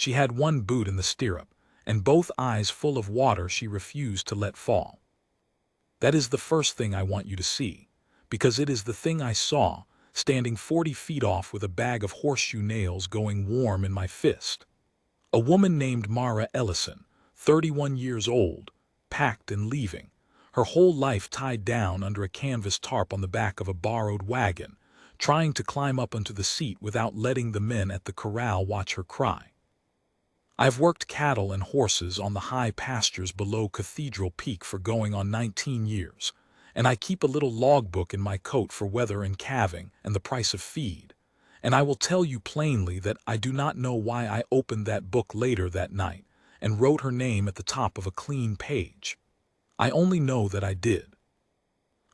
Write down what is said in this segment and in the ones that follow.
She had one boot in the stirrup, and both eyes full of water she refused to let fall. That is the first thing I want you to see, because it is the thing I saw, standing 40 feet off with a bag of horseshoe nails going warm in my fist. A woman named Mara Ellison, 31 years old, packed and leaving, her whole life tied down under a canvas tarp on the back of a borrowed wagon, trying to climb up onto the seat without letting the men at the corral watch her cry. I've worked cattle and horses on the high pastures below Cathedral Peak for going on 19 years, and I keep a little logbook in my coat for weather and calving and the price of feed. And I will tell you plainly that I do not know why I opened that book later that night and wrote her name at the top of a clean page. I only know that I did.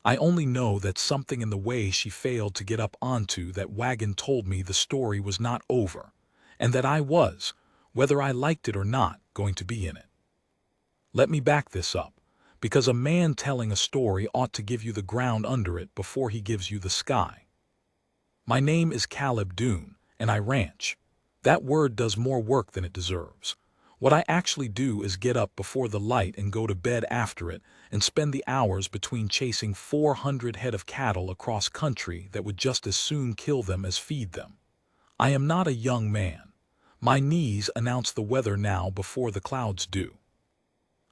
I only know that something in the way she failed to get up onto that wagon told me the story was not over, and that I was, whether I liked it or not, going to be in it. Let me back this up, because a man telling a story ought to give you the ground under it before he gives you the sky. My name is Caleb Doon, and I ranch. That word does more work than it deserves. What I actually do is get up before the light and go to bed after it and spend the hours between chasing 400 head of cattle across country that would just as soon kill them as feed them. I am not a young man. My knees announce the weather now before the clouds do.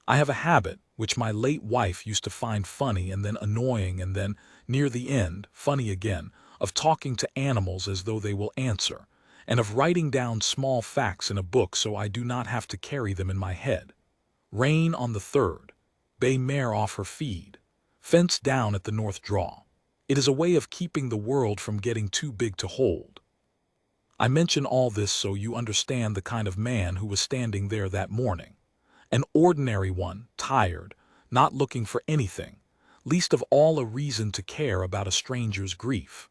I have a habit, which my late wife used to find funny and then annoying and then, near the end, funny again, of talking to animals as though they will answer, and of writing down small facts in a book so I do not have to carry them in my head. Rain on the 3rd. Bay mare off her feed. Fence down at the north draw. It is a way of keeping the world from getting too big to hold. I mention all this so you understand the kind of man who was standing there that morning. An ordinary one, tired, not looking for anything, least of all a reason to care about a stranger's grief.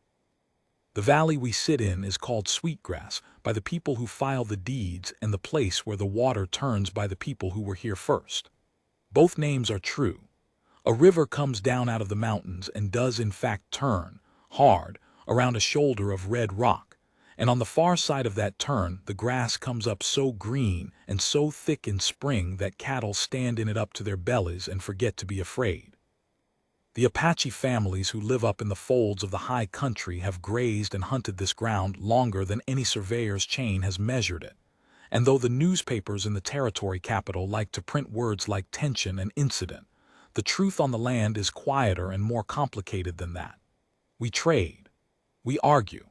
The valley we sit in is called Sweetgrass by the people who file the deeds and the place where the water turns by the people who were here first. Both names are true. A river comes down out of the mountains and does in fact turn, hard, around a shoulder of red rock. And on the far side of that turn, the grass comes up so green and so thick in spring that cattle stand in it up to their bellies and forget to be afraid. The Apache families who live up in the folds of the high country have grazed and hunted this ground longer than any surveyor's chain has measured it. And though the newspapers in the territory capital like to print words like tension and incident, the truth on the land is quieter and more complicated than that. We trade. We argue.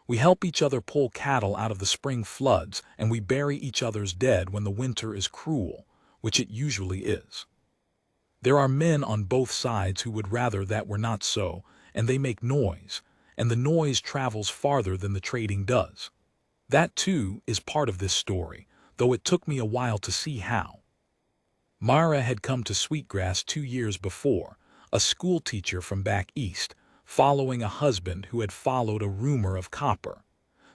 We help each other pull cattle out of the spring floods, and we bury each other's dead when the winter is cruel, which it usually is. There are men on both sides who would rather that were not so, and they make noise, and the noise travels farther than the trading does. That, too, is part of this story, though it took me a while to see how. Mara had come to Sweetgrass 2 years before, a school teacher from back east, following a husband who had followed a rumor of copper.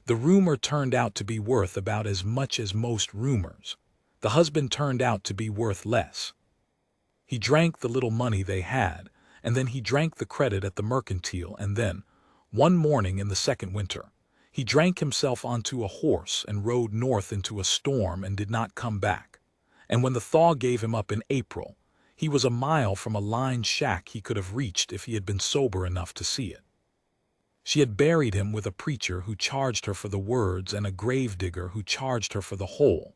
The rumor turned out to be worth about as much as most rumors. The husband turned out to be worth less. He drank the little money they had, and then he drank the credit at the mercantile, and then, one morning in the second winter, he drank himself onto a horse and rode north into a storm and did not come back. And when the thaw gave him up in April, he was a mile from a lined shack he could have reached if he had been sober enough to see it. She had buried him with a preacher who charged her for the words and a gravedigger who charged her for the hole.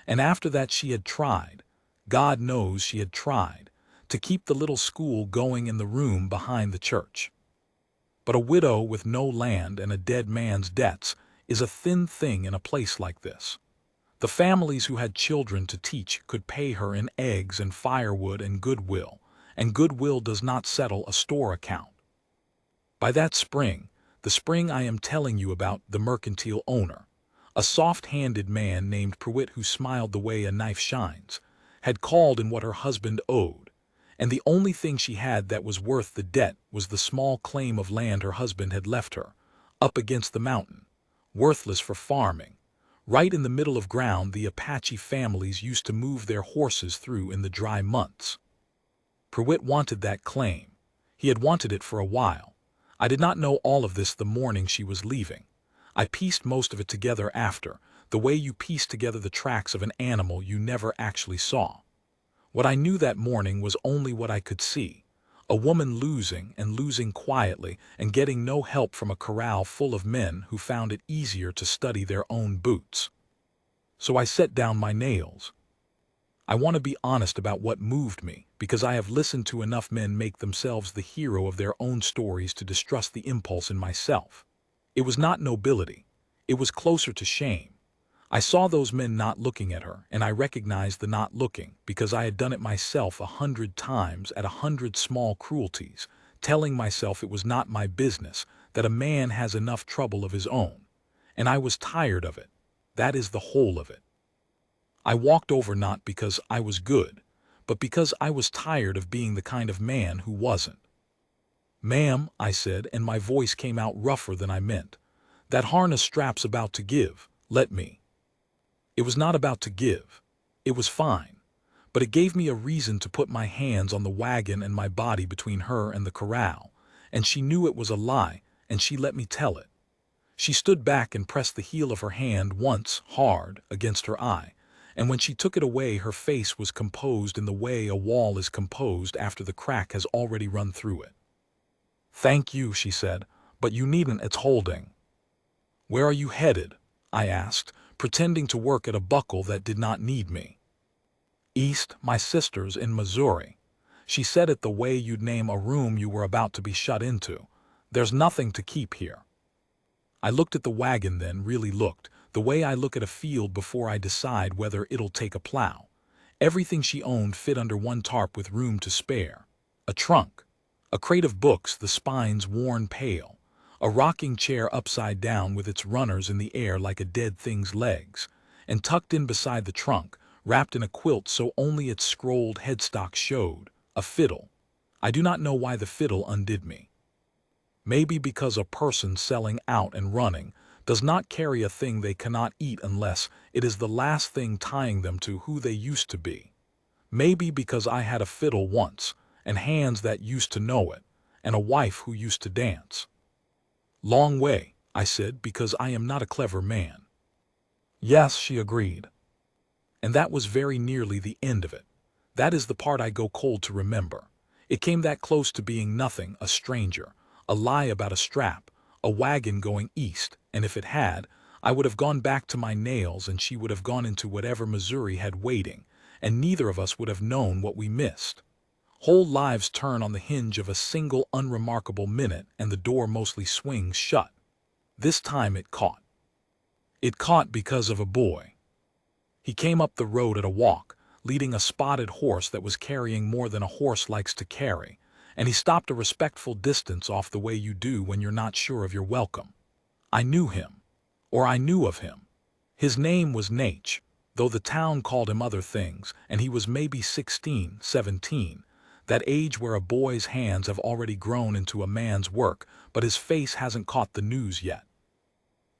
And after that she had tried, God knows she had tried, to keep the little school going in the room behind the church. But a widow with no land and a dead man's debts is a thin thing in a place like this. The families who had children to teach could pay her in eggs and firewood and goodwill does not settle a store account. By that spring, the spring I am telling you about, the mercantile owner, a soft-handed man named Pruitt who smiled the way a knife shines, had called in what her husband owed, and the only thing she had that was worth the debt was the small claim of land her husband had left her, up against the mountain, worthless for farming, right in the middle of ground the Apache families used to move their horses through in the dry months. Pruitt wanted that claim. He had wanted it for a while. I did not know all of this the morning she was leaving. I pieced most of it together after, the way you piece together the tracks of an animal you never actually saw. What I knew that morning was only what I could see. A woman losing and losing quietly and getting no help from a corral full of men who found it easier to study their own boots. So I set down my nails. I want to be honest about what moved me, because I have listened to enough men make themselves the hero of their own stories to distrust the impulse in myself. It was not nobility. It was closer to shame. I saw those men not looking at her, and I recognized the not looking because I had done it myself 100 times at 100 small cruelties, telling myself it was not my business, that a man has enough trouble of his own. And I was tired of it. That is the whole of it. I walked over not because I was good, but because I was tired of being the kind of man who wasn't. "Ma'am," I said, and my voice came out rougher than I meant. "That harness strap's about to give. Let me." It was not about to give. It was fine. But it gave me a reason to put my hands on the wagon and my body between her and the corral, and she knew it was a lie, and she let me tell it. She stood back and pressed the heel of her hand once, hard, against her eye, and when she took it away her face was composed in the way a wall is composed after the crack has already run through it. "Thank you," she said, "but you needn't, it's holding." "Where are you headed?" I asked, pretending to work at a buckle that did not need me. "East, my sister's in Missouri." She said it the way you'd name a room you were about to be shut into. "There's nothing to keep here." I looked at the wagon then, really looked, the way I look at a field before I decide whether it'll take a plow. Everything she owned fit under one tarp with room to spare. A trunk, a crate of books, the spines worn pale, a rocking chair upside down with its runners in the air like a dead thing's legs, and tucked in beside the trunk, wrapped in a quilt so only its scrolled headstock showed, a fiddle. I do not know why the fiddle undid me. Maybe because a person selling out and running does not carry a thing they cannot eat unless it is the last thing tying them to who they used to be. Maybe because I had a fiddle once, and hands that used to know it, and a wife who used to dance. "Long way," I said, because I am not a clever man. "Yes," she agreed. And that was very nearly the end of it. That is the part I go cold to remember. It came that close to being nothing, a stranger, a lie about a strap, a wagon going east, and if it had, I would have gone back to my nails and she would have gone into whatever Missouri had waiting, and neither of us would have known what we missed. Whole lives turn on the hinge of a single unremarkable minute, and the door mostly swings shut. This time it caught. It caught because of a boy. He came up the road at a walk, leading a spotted horse that was carrying more than a horse likes to carry, and he stopped a respectful distance off the way you do when you're not sure of your welcome. I knew him, or I knew of him. His name was Nate, though the town called him other things, and he was maybe 16, 17, that age where a boy's hands have already grown into a man's work, but his face hasn't caught the news yet.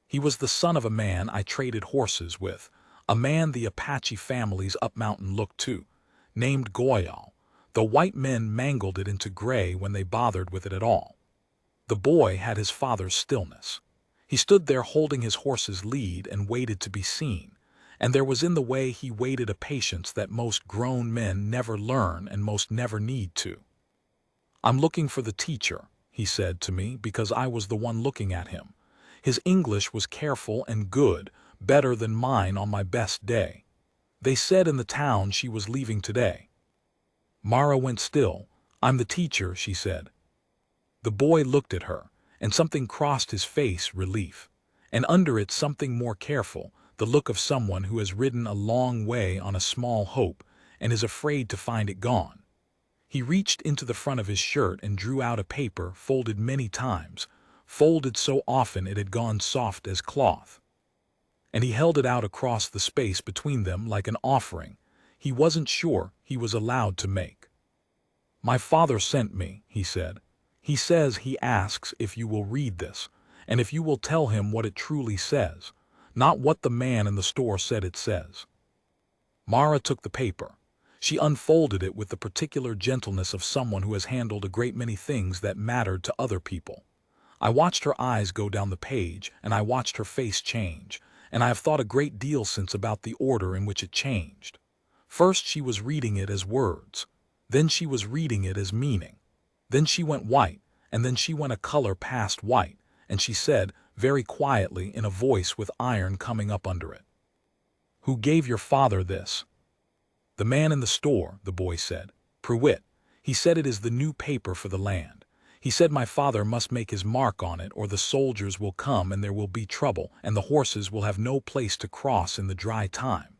He was the son of a man I traded horses with, a man the Apache families up mountain looked to, named Goyal, though white men mangled it into gray when they bothered with it at all. The boy had his father's stillness. He stood there holding his horse's lead and waited to be seen, and there was in the way he waited a patience that most grown men never learn and most never need to. "I'm looking for the teacher," he said to me, because I was the one looking at him. His English was careful and good, better than mine on my best day. They said in the town she was leaving today. Mara went still. "I'm the teacher," she said. The boy looked at her, and something crossed his face, relief, and under it something more careful, the look of someone who has ridden a long way on a small hope and is afraid to find it gone. He reached into the front of his shirt and drew out a paper folded many times, folded so often it had gone soft as cloth. And he held it out across the space between them like an offering he wasn't sure he was allowed to make. "My father sent me," he said. "He says he asks if you will read this, and if you will tell him what it truly says, not what the man in the store said it says." Mara took the paper. She unfolded it with the particular gentleness of someone who has handled a great many things that mattered to other people. I watched her eyes go down the page, and I watched her face change, and I have thought a great deal since about the order in which it changed. First she was reading it as words, then she was reading it as meaning. Then she went white, and then she went a color past white, and she said, very quietly, in a voice with iron coming up under it, "Who gave your father this?" "The man in the store," the boy said. "Pruitt. He said it is the new paper for the land. He said my father must make his mark on it or the soldiers will come and there will be trouble and the horses will have no place to cross in the dry time."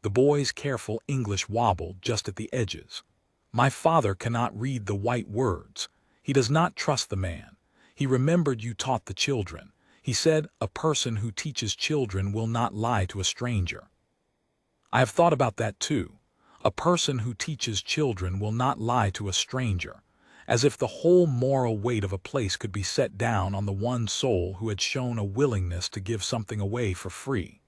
The boy's careful English wobbled just at the edges. "My father cannot read the white words. He does not trust the man. He remembered you taught the children. He said, a person who teaches children will not lie to a stranger." I have thought about that too. A person who teaches children will not lie to a stranger. As if the whole moral weight of a place could be set down on the one soul who had shown a willingness to give something away for free.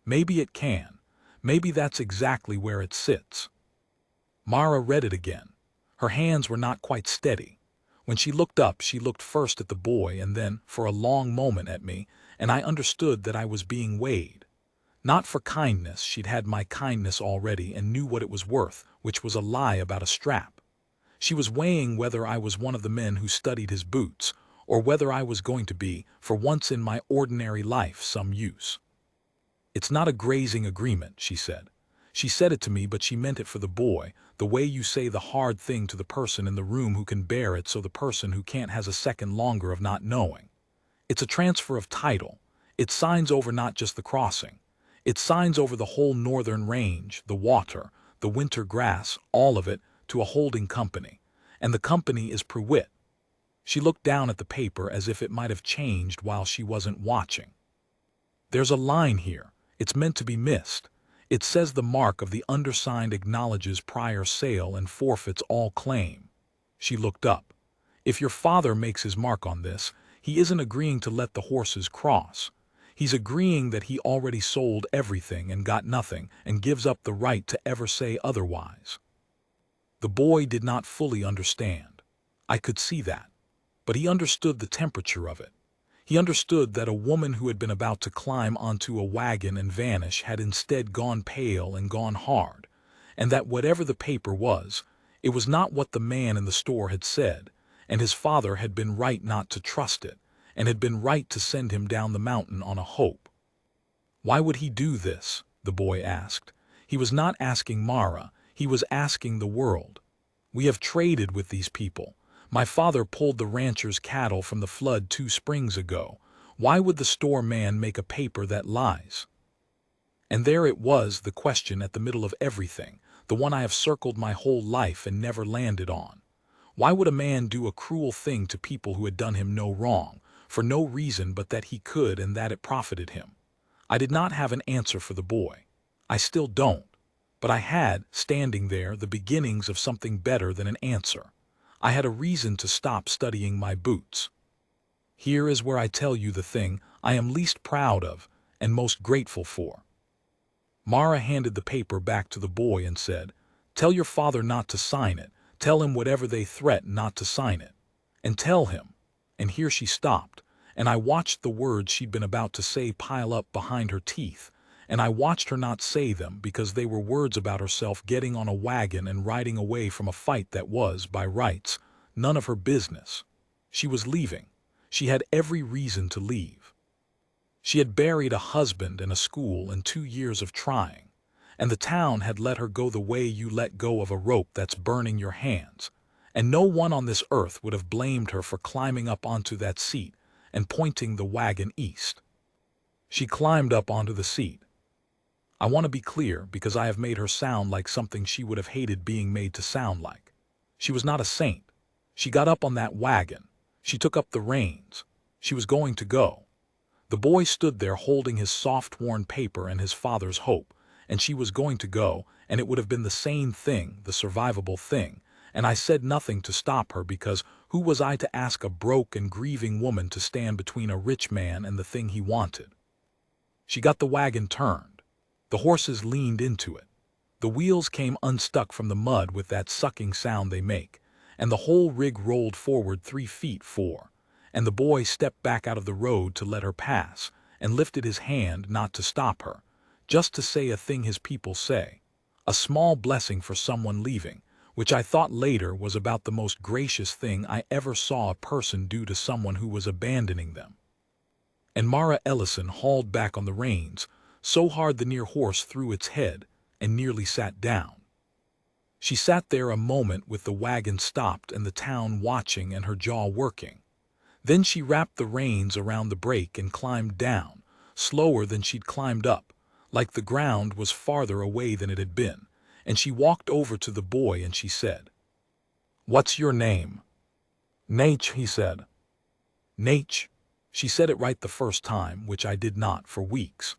Maybe it can. Maybe that's exactly where it sits. Mara read it again. Her hands were not quite steady. When she looked up, she looked first at the boy and then, for a long moment, at me, and I understood that I was being weighed. Not for kindness, she'd had my kindness already and knew what it was worth, which was a lie about a strap. She was weighing whether I was one of the men who studied his boots, or whether I was going to be, for once in my ordinary life, some use. "It's not a grazing agreement," she said. She said it to me, but she meant it for the boy, the way you say the hard thing to the person in the room who can bear it so the person who can't has a second longer of not knowing. "It's a transfer of title. It signs over not just the crossing. It signs over the whole northern range, the water, the winter grass, all of it, to a holding company. And the company is Pruitt." She looked down at the paper as if it might have changed while she wasn't watching. "There's a line here. It's meant to be missed. It says the mark of the undersigned acknowledges prior sale and forfeits all claim." She looked up. "If your father makes his mark on this, he isn't agreeing to let the horses cross. He's agreeing that he already sold everything and got nothing and gives up the right to ever say otherwise." The boy did not fully understand. I could see that. But he understood the temperature of it. He understood that a woman who had been about to climb onto a wagon and vanish had instead gone pale and gone hard, and that whatever the paper was, it was not what the man in the store had said, and his father had been right not to trust it, and had been right to send him down the mountain on a hope. "Why would he do this?" the boy asked. He was not asking Mara, he was asking the world. "We have traded with these people. My father pulled the rancher's cattle from the flood 2 springs ago. Why would the store man make a paper that lies?" And there it was, the question at the middle of everything, the one I have circled my whole life and never landed on. Why would a man do a cruel thing to people who had done him no wrong, for no reason but that he could and that it profited him? I did not have an answer for the boy. I still don't. But I had, standing there, the beginnings of something better than an answer. I had a reason to stop studying my boots. Here is where I tell you the thing I am least proud of and most grateful for. Mara handed the paper back to the boy and said, "Tell your father not to sign it. Tell him whatever they threaten not to sign it. And tell him," and here she stopped, and I watched the words she'd been about to say pile up behind her teeth, and I watched her not say them because they were words about herself getting on a wagon and riding away from a fight that was, by rights, none of her business. She was leaving. She had every reason to leave. She had buried a husband and a school and 2 years of trying, and the town had let her go the way you let go of a rope that's burning your hands, and no one on this earth would have blamed her for climbing up onto that seat and pointing the wagon east. She climbed up onto the seat. I want to be clear because I have made her sound like something she would have hated being made to sound like. She was not a saint. She got up on that wagon. She took up the reins. She was going to go. The boy stood there holding his soft-worn paper and his father's hope, and she was going to go, and it would have been the same thing, the survivable thing, and I said nothing to stop her because who was I to ask a broke and grieving woman to stand between a rich man and the thing he wanted? She got the wagon turned. The horses leaned into it. The wheels came unstuck from the mud with that sucking sound they make, and the whole rig rolled forward 3 feet, 4, and the boy stepped back out of the road to let her pass, and lifted his hand not to stop her, just to say a thing his people say. A small blessing for someone leaving, which I thought later was about the most gracious thing I ever saw a person do to someone who was abandoning them. And Mara Ellison hauled back on the reins, so hard the near horse threw its head and nearly sat down. She sat there a moment with the wagon stopped and the town watching and her jaw working. Then she wrapped the reins around the brake and climbed down, slower than she'd climbed up, like the ground was farther away than it had been, and she walked over to the boy and she said, "What's your name?" "Nate," he said. "Nate." She said it right the first time, which I did not for weeks.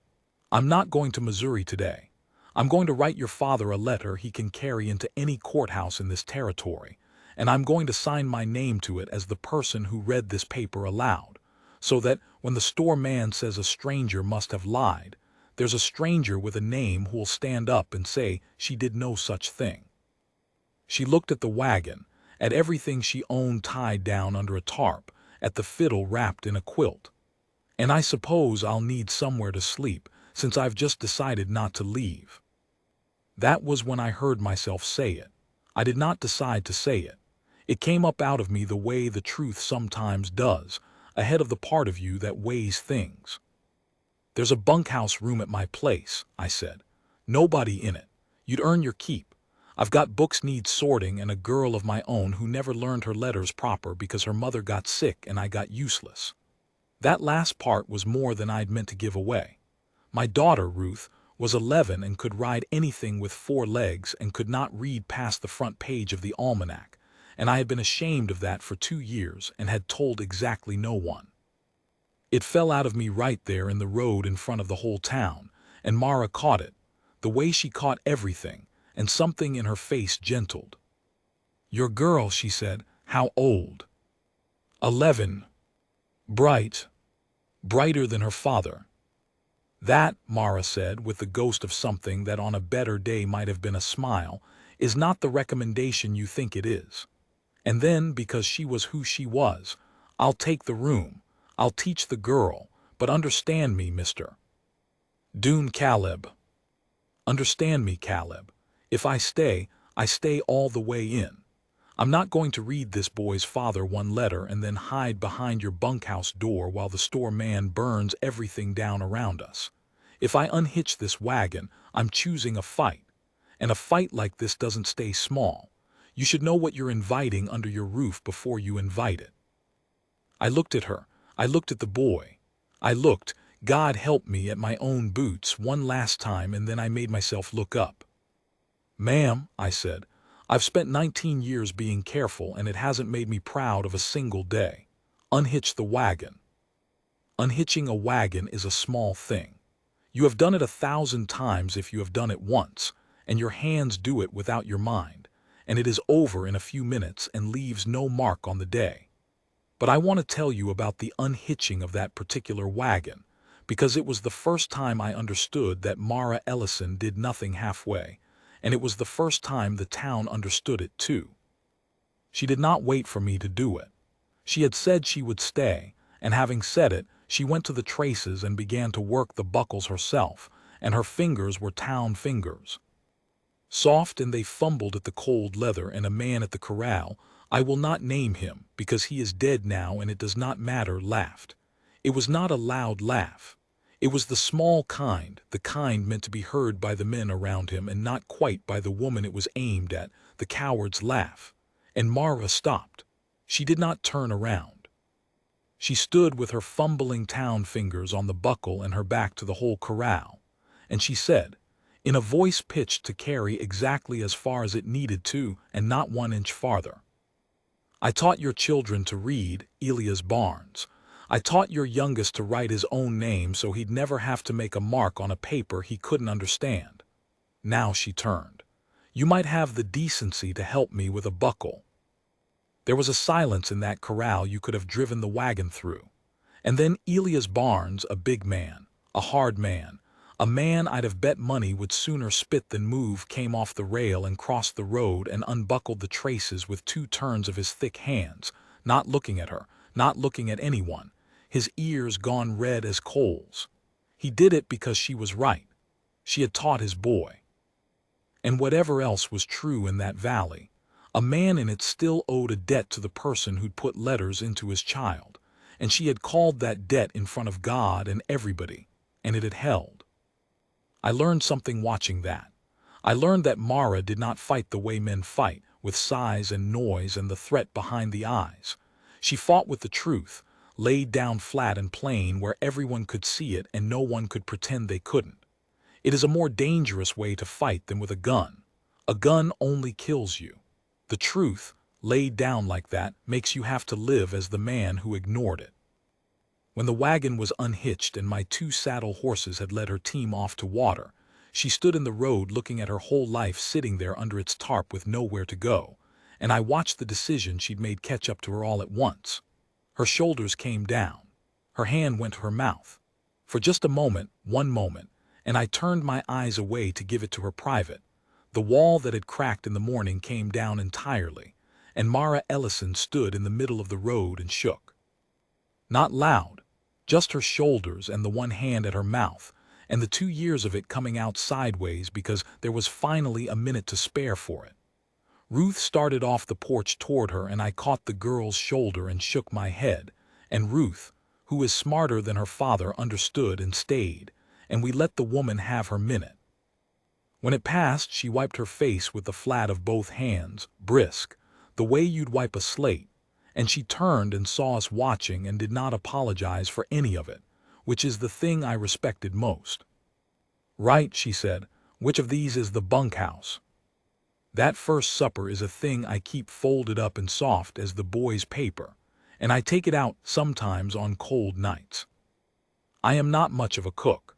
"I'm not going to Missouri today. I'm going to write your father a letter he can carry into any courthouse in this territory, and I'm going to sign my name to it as the person who read this paper aloud, so that when the store man says a stranger must have lied, there's a stranger with a name who'll stand up and say she did no such thing." She looked at the wagon, at everything she owned tied down under a tarp, at the fiddle wrapped in a quilt. "And I suppose I'll need somewhere to sleep, since I've just decided not to leave." That was when I heard myself say it. I did not decide to say it. It came up out of me the way the truth sometimes does, ahead of the part of you that weighs things. "There's a bunkhouse room at my place," I said. "Nobody in it. You'd earn your keep. I've got books need sorting and a girl of my own who never learned her letters proper because her mother got sick and I got useless." That last part was more than I'd meant to give away. My daughter, Ruth, was 11 and could ride anything with 4 legs and could not read past the front page of the almanac, and I had been ashamed of that for 2 years and had told exactly no one. It fell out of me right there in the road in front of the whole town, and Mara caught it, the way she caught everything, and something in her face gentled. "Your girl," she said. "How old?" 11. Bright. Brighter than her father. "That," Mara said, with the ghost of something that on a better day might have been a smile, "is not the recommendation you think it is. And then, because she was who she was, I'll take the room, I'll teach the girl, but understand me, Mr. Dune Caleb. Understand me, Caleb. If I stay all the way in. I'm not going to read this boy's father one letter and then hide behind your bunkhouse door while the store man burns everything down around us. If I unhitch this wagon, I'm choosing a fight. And a fight like this doesn't stay small. You should know what you're inviting under your roof before you invite it." I looked at her. I looked at the boy. I looked, God help me, at my own boots one last time, and then I made myself look up. "Ma'am," I said, "I've spent 19 years being careful, and it hasn't made me proud of a single day. Unhitch the wagon." Unhitching a wagon is a small thing. You have done it 1,000 times if you have done it once, and your hands do it without your mind, and it is over in a few minutes and leaves no mark on the day. But I want to tell you about the unhitching of that particular wagon, because it was the first time I understood that Mara Ellison did nothing halfway, and it was the first time the town understood it too. She did not wait for me to do it. She had said she would stay, and having said it, she went to the traces and began to work the buckles herself, and her fingers were town fingers. Soft, and they fumbled at the cold leather, and a man at the corral, I will not name him because he is dead now and it does not matter, laughed. It was not a loud laugh. It was the small kind, the kind meant to be heard by the men around him and not quite by the woman it was aimed at, the coward's laugh. And Mara stopped. She did not turn around. She stood with her fumbling town fingers on the buckle and her back to the whole corral, and she said, in a voice pitched to carry exactly as far as it needed to and not 1 inch farther, "I taught your children to read, Elias Barnes. I taught your youngest to write his own name so he'd never have to make a mark on a paper he couldn't understand." Now she turned. "You might have the decency to help me with a buckle." There was a silence in that corral you could have driven the wagon through. And then Elias Barnes, a big man, a hard man, a man I'd have bet money would sooner spit than move, came off the rail and crossed the road and unbuckled the traces with 2 turns of his thick hands, not looking at her, not looking at anyone, his ears gone red as coals. He did it because she was right. She had taught his boy. And whatever else was true in that valley, a man in it still owed a debt to the person who'd put letters into his child, and she had called that debt in front of God and everybody, and it had held. I learned something watching that. I learned that Mara did not fight the way men fight, with size and noise and the threat behind the eyes. She fought with the truth, laid down flat and plain where everyone could see it and no one could pretend they couldn't. It is a more dangerous way to fight than with a gun. A gun only kills you. The truth, laid down like that, makes you have to live as the man who ignored it. When the wagon was unhitched and my 2 saddle horses had led her team off to water, she stood in the road looking at her whole life sitting there under its tarp with nowhere to go, and I watched the decision she'd made catch up to her all at once. Her shoulders came down. Her hand went to her mouth. For just a moment, one moment, and I turned my eyes away to give it to her private. The wall that had cracked in the morning came down entirely, and Mara Ellison stood in the middle of the road and shook. Not loud, just her shoulders and the one hand at her mouth, and the 2 years of it coming out sideways because there was finally a minute to spare for it. Ruth started off the porch toward her and I caught the girl's shoulder and shook my head, and Ruth, who is smarter than her father, understood and stayed, and we let the woman have her minute. When it passed, she wiped her face with the flat of both hands, brisk, the way you'd wipe a slate, and she turned and saw us watching and did not apologize for any of it, which is the thing I respected most. "Right," she said, "which of these is the bunkhouse?" That first supper is a thing I keep folded up and soft as the boys' paper, and I take it out sometimes on cold nights. I am not much of a cook.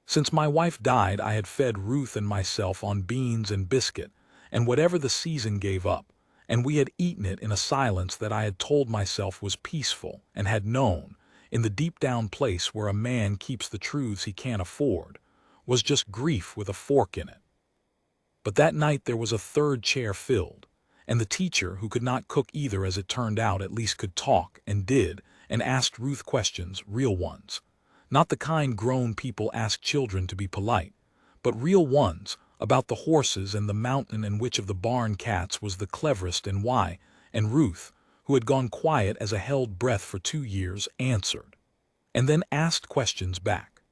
Since my wife died, I had fed Ruth and myself on beans and biscuit, and whatever the season gave up, and we had eaten it in a silence that I had told myself was peaceful and had known, in the deep down place where a man keeps the truths he can't afford, was just grief with a fork in it. But that night there was a 3rd chair filled, and the teacher, who could not cook either as it turned out, at least could talk, and did, and asked Ruth questions, real ones. Not the kind grown people ask children to be polite, but real ones, about the horses and the mountain and which of the barn cats was the cleverest and why, and Ruth, who had gone quiet as a held breath for 2 years, answered, and then asked questions back.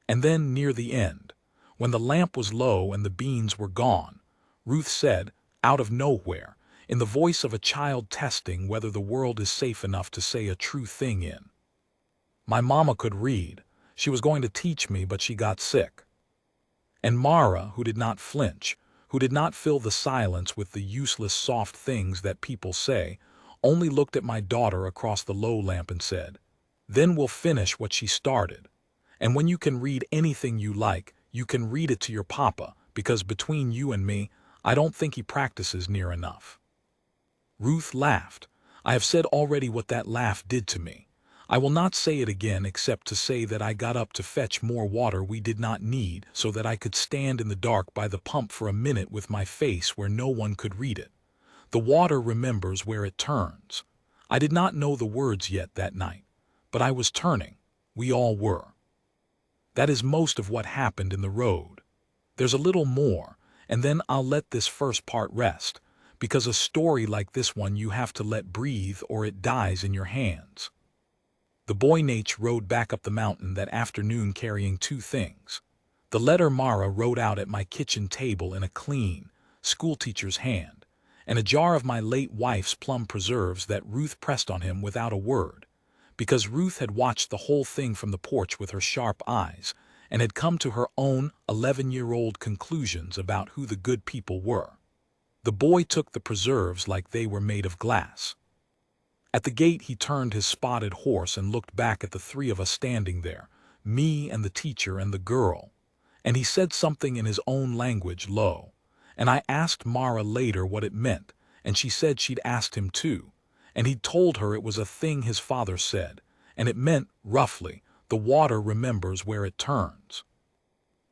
And then, near the end, when the lamp was low and the beans were gone, Ruth said, out of nowhere, in the voice of a child testing whether the world is safe enough to say a true thing in, "My mama could read. She was going to teach me, but she got sick." And Mara, who did not flinch, who did not fill the silence with the useless soft things that people say, only looked at my daughter across the low lamp and said, "Then we'll finish what she started. And when you can read anything you like, you can read it to your papa, because between you and me, I don't think he practices near enough." Ruth laughed. I have said already what that laugh did to me. I will not say it again except to say that I got up to fetch more water we did not need so that I could stand in the dark by the pump for a minute with my face where no one could read it. The water remembers where it turns. I did not know the words yet that night, but I was turning. We all were. That is most of what happened in the road. There's a little more, and then I'll let this first part rest, because a story like this one you have to let breathe or it dies in your hands. The boy Nate rode back up the mountain that afternoon carrying 2 things. The letter Mara wrote out at my kitchen table in a clean, schoolteacher's hand, and a jar of my late wife's plum preserves that Ruth pressed on him without a word, because Ruth had watched the whole thing from the porch with her sharp eyes and had come to her own 11-year-old conclusions about who the good people were. The boy took the preserves like they were made of glass. At the gate he turned his spotted horse and looked back at the 3 of us standing there, me and the teacher and the girl, and he said something in his own language low, and I asked Mara later what it meant, and she said she'd asked him too, and he'd told her it was a thing his father said, and it meant, roughly, the water remembers where it turns.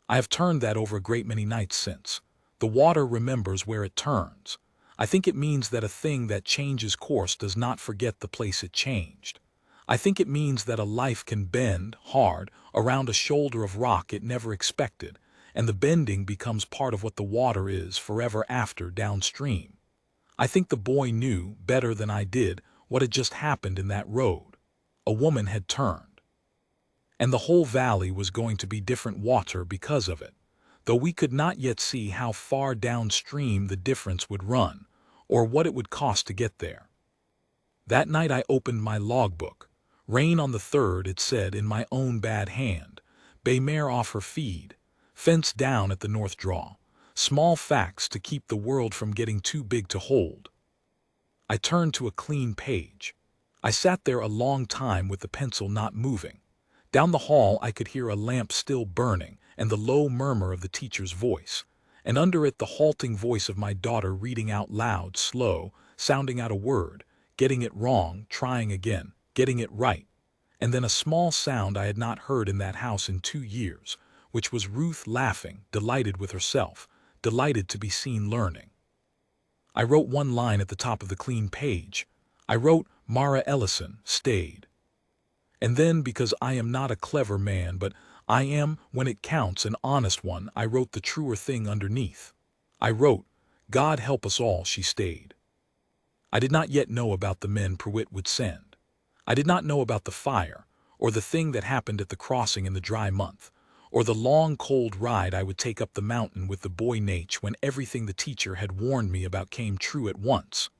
I have turned that over a great many nights since. The water remembers where it turns. I think it means that a thing that changes course does not forget the place it changed. I think it means that a life can bend hard around a shoulder of rock it never expected, and the bending becomes part of what the water is forever after downstream. I think the boy knew, better than I did, what had just happened in that road. A woman had turned. And the whole valley was going to be different water because of it, though we could not yet see how far downstream the difference would run, or what it would cost to get there. That night I opened my logbook. Rain on the 3rd, it said in my own bad hand. Bay mare off her feed. Fence down at the north draw. Small facts to keep the world from getting too big to hold. I turned to a clean page. I sat there a long time with the pencil not moving. Down the hall I could hear a lamp still burning and the low murmur of the teacher's voice, and under it the halting voice of my daughter reading out loud, slow, sounding out a word, getting it wrong, trying again, getting it right, and then a small sound I had not heard in that house in 2 years, which was Ruth laughing, delighted with herself, delighted to be seen learning. I wrote one line at the top of the clean page. I wrote, Mara Ellison stayed. And then, because I am not a clever man, but I am, when it counts, an honest one, I wrote the truer thing underneath. I wrote, God help us all, she stayed. I did not yet know about the men Pruitt would send. I did not know about the fire, or the thing that happened at the crossing in the dry month, or the long cold ride I would take up the mountain with the boy Nate when everything the teacher had warned me about came true at once.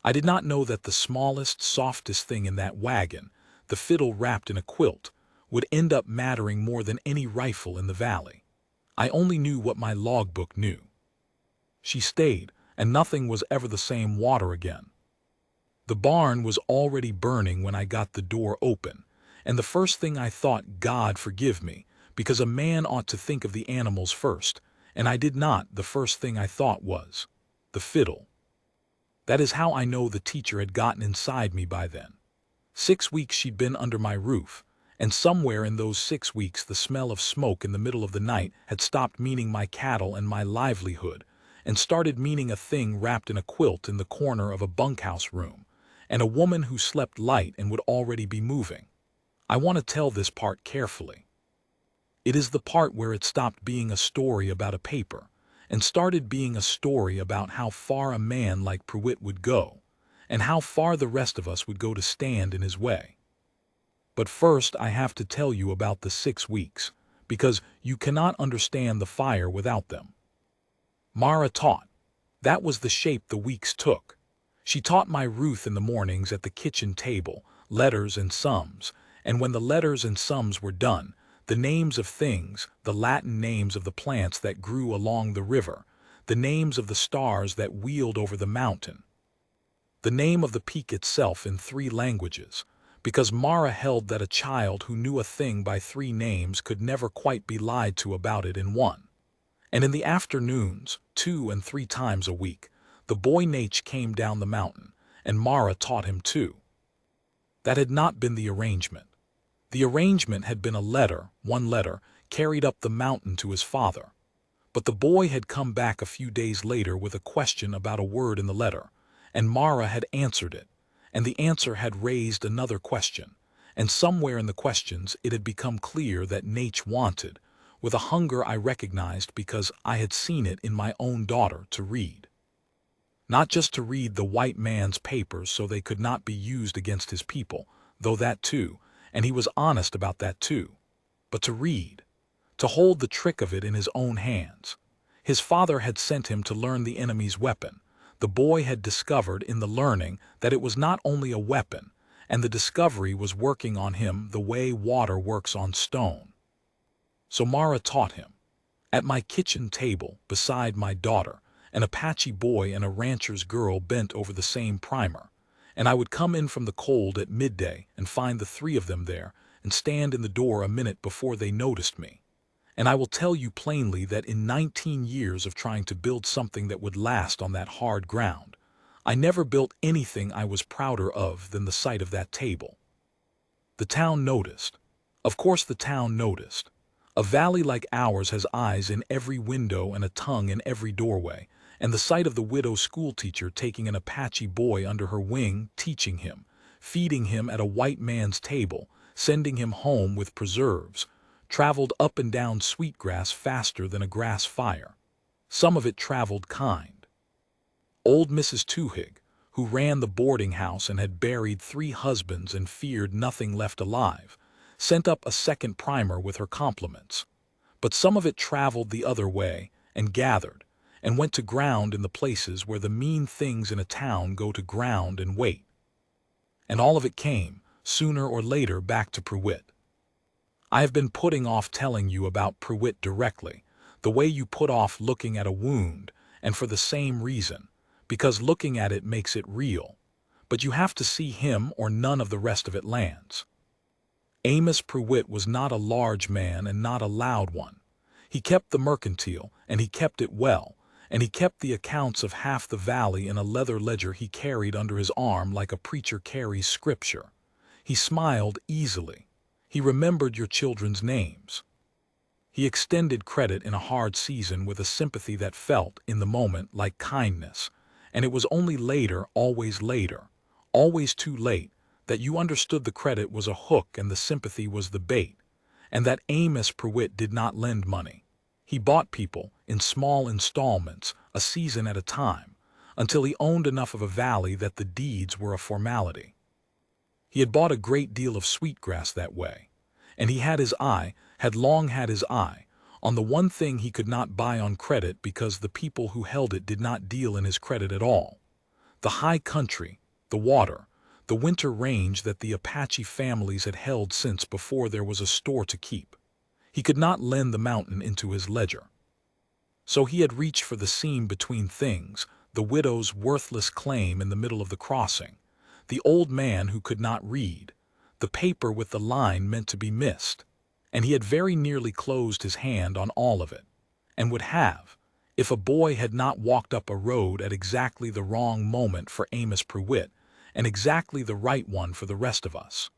I did not know that the smallest, softest thing in that wagon, the fiddle wrapped in a quilt, would end up mattering more than any rifle in the valley. I only knew what my logbook knew. She stayed, and nothing was ever the same water again. The barn was already burning when I got the door open, and the first thing I thought, God forgive me, because a man ought to think of the animals first, and I did not. The first thing I thought was, the fiddle. That is how I know the teacher had gotten inside me by then. 6 weeks she'd been under my roof, and somewhere in those 6 weeks the smell of smoke in the middle of the night had stopped meaning my cattle and my livelihood, and started meaning a thing wrapped in a quilt in the corner of a bunkhouse room, and a woman who slept light and would already be moving. I want to tell this part carefully. It is the part where it stopped being a story about a paper, and started being a story about how far a man like Pruitt would go, and how far the rest of us would go to stand in his way. But first I have to tell you about the 6 weeks, because you cannot understand the fire without them. Mara taught. That was the shape the weeks took. She taught my Ruth in the mornings at the kitchen table, letters and sums, and when the letters and sums were done, the names of things, the Latin names of the plants that grew along the river, the names of the stars that wheeled over the mountain, the name of the peak itself in 3 languages, because Mara held that a child who knew a thing by 3 names could never quite be lied to about it in 1. And in the afternoons, 2 and 3 times a week, the boy Nate came down the mountain, and Mara taught him too. That had not been the arrangement. The arrangement had been a letter, 1 letter, carried up the mountain to his father. But the boy had come back a few days later with a question about a word in the letter, and Mara had answered it, and the answer had raised another question, and somewhere in the questions it had become clear that Nate wanted, with a hunger I recognized because I had seen it in my own daughter, to read. Not just to read the white man's papers so they could not be used against his people, though that too, and he was honest about that too, but to read, to hold the trick of it in his own hands. His father had sent him to learn the enemy's weapon. The boy had discovered in the learning that it was not only a weapon, and the discovery was working on him the way water works on stone. So Mara taught him. At my kitchen table, beside my daughter, an Apache boy and a rancher's girl bent over the same primer, and I would come in from the cold at midday and find the 3 of them there and stand in the door a minute before they noticed me. And I will tell you plainly that in 19 years of trying to build something that would last on that hard ground, I never built anything I was prouder of than the sight of that table. The town noticed. Of course the town noticed. A valley like ours has eyes in every window and a tongue in every doorway, and the sight of the widow schoolteacher taking an Apache boy under her wing, teaching him, feeding him at a white man's table, sending him home with preserves, traveled up and down Sweetgrass faster than a grass fire. Some of it traveled kind. Old Mrs. Twohig, who ran the boarding house and had buried 3 husbands and feared nothing left alive, sent up a second primer with her compliments. But some of it traveled the other way and gathered, and went to ground in the places where the mean things in a town go to ground and wait. And all of it came, sooner or later, back to Pruitt. I have been putting off telling you about Pruitt directly, the way you put off looking at a wound, and for the same reason, because looking at it makes it real. But you have to see him or none of the rest of it lands. Amos Pruitt was not a large man and not a loud one. He kept the mercantile, and he kept it well, and he kept the accounts of half the valley in a leather ledger he carried under his arm like a preacher carries scripture. He smiled easily. He remembered your children's names. He extended credit in a hard season with a sympathy that felt, in the moment, like kindness, and it was only later, always too late, that you understood the credit was a hook and the sympathy was the bait, and that Amos Pruitt did not lend money. He bought people, in small installments, a season at a time, until he owned enough of a valley that the deeds were a formality. He had bought a great deal of Sweetgrass that way, and he had long had his eye, on the one thing he could not buy on credit because the people who held it did not deal in his credit at all. The high country, the water, the winter range that the Apache families had held since before there was a store to keep. He could not lend the mountain into his ledger. So he had reached for the seam between things, the widow's worthless claim in the middle of the crossing, the old man who could not read, the paper with the line meant to be missed, and he had very nearly closed his hand on all of it, and would have, if a boy had not walked up a road at exactly the wrong moment for Amos Pruitt, and exactly the right one for the rest of us.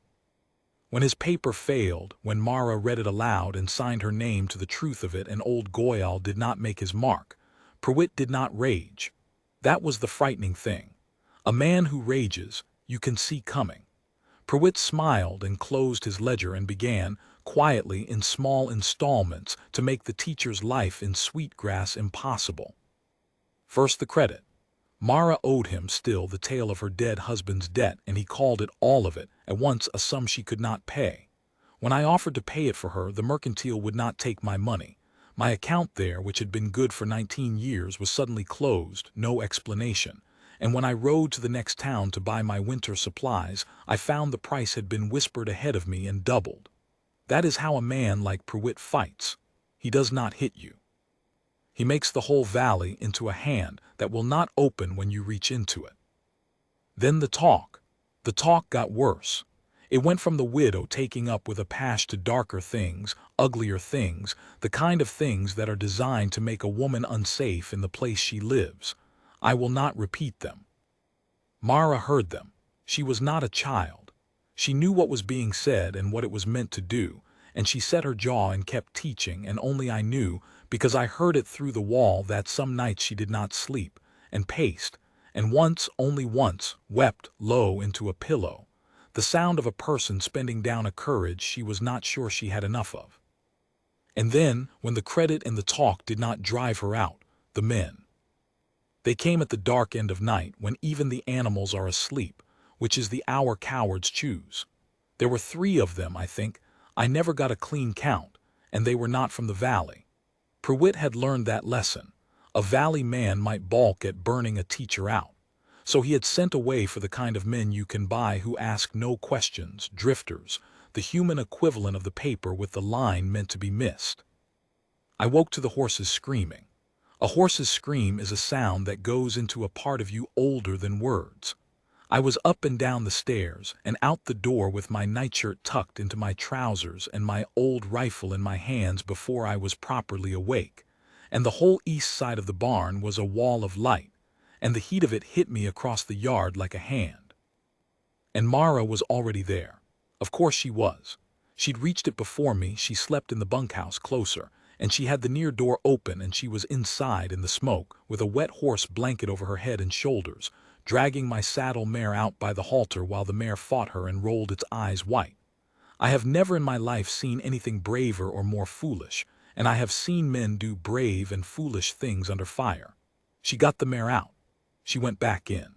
When his paper failed, when Mara read it aloud and signed her name to the truth of it and old Goyal did not make his mark, Pruitt did not rage. That was the frightening thing. A man who rages, you can see coming. Pruitt smiled and closed his ledger and began, quietly in small installments, to make the teacher's life in Sweetgrass impossible. First the credit. Mara owed him still the tale of her dead husband's debt, and he called it, all of it, at once, a sum she could not pay. When I offered to pay it for her, the mercantile would not take my money. My account there, which had been good for 19 years, was suddenly closed, no explanation. And when I rode to the next town to buy my winter supplies, I found the price had been whispered ahead of me and doubled. That is how a man like Pruitt fights. He does not hit you. He makes the whole valley into a hand that will not open when you reach into it. Then the talk got worse. It went from the widow taking up with Apache to darker things, uglier things, the kind of things that are designed to make a woman unsafe in the place she lives. I will not repeat them. Mara heard them. She was not a child. She knew what was being said and what it was meant to do, and she set her jaw and kept teaching, and only I knew, because I heard it through the wall, that some nights she did not sleep, and paced, and once, only once, wept low into a pillow, the sound of a person spending down a courage she was not sure she had enough of. And then, when the credit and the talk did not drive her out, the men. They came at the dark end of night, when even the animals are asleep, which is the hour cowards choose. There were 3 of them, I think. I never got a clean count, and they were not from the valley. Pruitt had learned that lesson. A valley man might balk at burning a teacher out. So he had sent away for the kind of men you can buy who ask no questions, drifters, the human equivalent of the paper with the line meant to be missed. I woke to the horses screaming. A horse's scream is a sound that goes into a part of you older than words. I was up and down the stairs and out the door with my nightshirt tucked into my trousers and my old rifle in my hands before I was properly awake, and the whole east side of the barn was a wall of light, and the heat of it hit me across the yard like a hand. And Mara was already there. Of course she was. She'd reached it before me. She slept in the bunkhouse closer, and she had the near door open, and she was inside in the smoke, with a wet horse blanket over her head and shoulders, dragging my saddle mare out by the halter while the mare fought her and rolled its eyes white. I have never in my life seen anything braver or more foolish, and I have seen men do brave and foolish things under fire. She got the mare out. She went back in.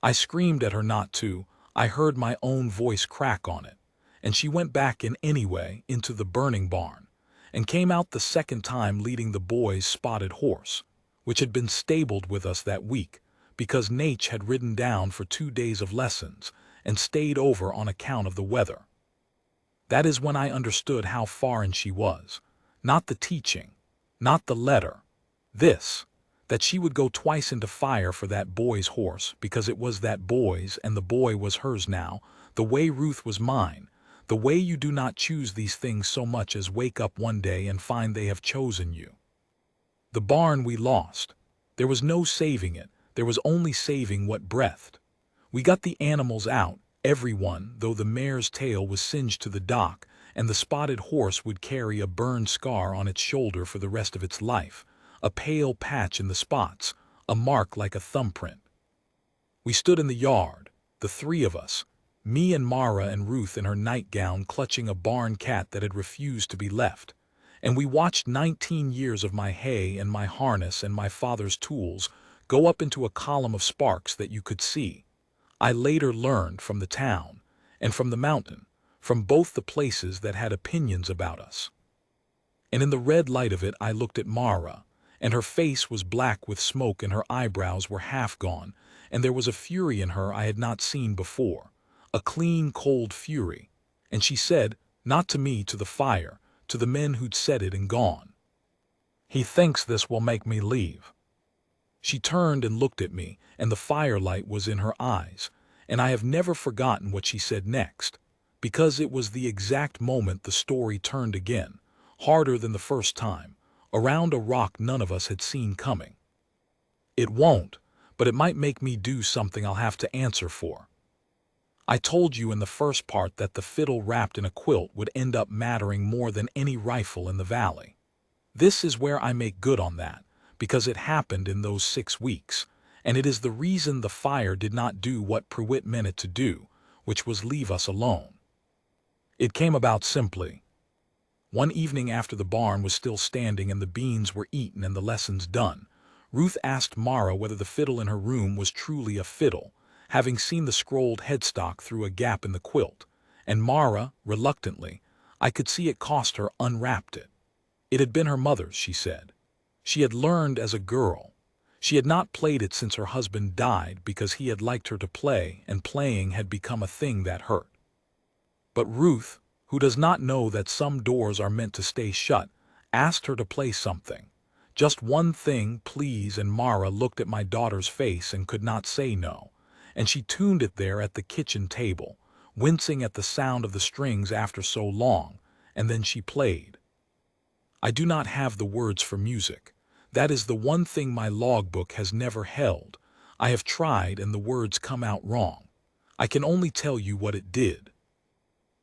I screamed at her not to. I heard my own voice crack on it, and she went back in anyway into the burning barn, and came out the second time leading the boy's spotted horse, which had been stabled with us that week, because Nate had ridden down for 2 days of lessons and stayed over on account of the weather. That is when I understood how foreign she was. Not the teaching, not the letter. This, that she would go twice into fire for that boy's horse because it was that boy's and the boy was hers now, the way Ruth was mine, the way you do not choose these things so much as wake up one day and find they have chosen you. The barn we lost. There was no saving it. There was only saving what breathed. We got the animals out, everyone, though the mare's tail was singed to the dock, and the spotted horse would carry a burned scar on its shoulder for the rest of its life, a pale patch in the spots, a mark like a thumbprint. We stood in the yard, the three of us, me and Mara and Ruth in her nightgown clutching a barn cat that had refused to be left, and we watched 19 years of my hay and my harness and my father's tools go up into a column of sparks that you could see. I later learned from the town and from the mountain, from both the places that had opinions about us. And in the red light of it I looked at Mara, and her face was black with smoke and her eyebrows were half gone, and there was a fury in her I had not seen before, a clean, cold fury. And she said, not to me, to the fire, to the men who'd said it and gone, "He thinks this will make me leave." She turned and looked at me, and the firelight was in her eyes, and I have never forgotten what she said next, because it was the exact moment the story turned again, harder than the first time, around a rock none of us had seen coming. "It won't, but it might make me do something I'll have to answer for. I told you in the first part that the fiddle wrapped in a quilt would end up mattering more than any rifle in the valley. This is where I make good on that, because it happened in those 6 weeks, and it is the reason the fire did not do what Pruitt meant it to do, which was leave us alone. It came about simply. One evening after the barn was still standing and the beans were eaten and the lessons done, Ruth asked Mara whether the fiddle in her room was truly a fiddle, having seen the scrolled headstock through a gap in the quilt, and Mara, reluctantly, I could see it cost her, unwrapped it. It had been her mother's, she said. She had learned as a girl. She had not played it since her husband died because he had liked her to play, and playing had become a thing that hurt. But Ruth, who does not know that some doors are meant to stay shut, asked her to play something. Just one thing, please, and Mara looked at my daughter's face and could not say no, and she tuned it there at the kitchen table, wincing at the sound of the strings after so long, and then she played. I do not have the words for music. That is the one thing my logbook has never held. I have tried and the words come out wrong. I can only tell you what it did.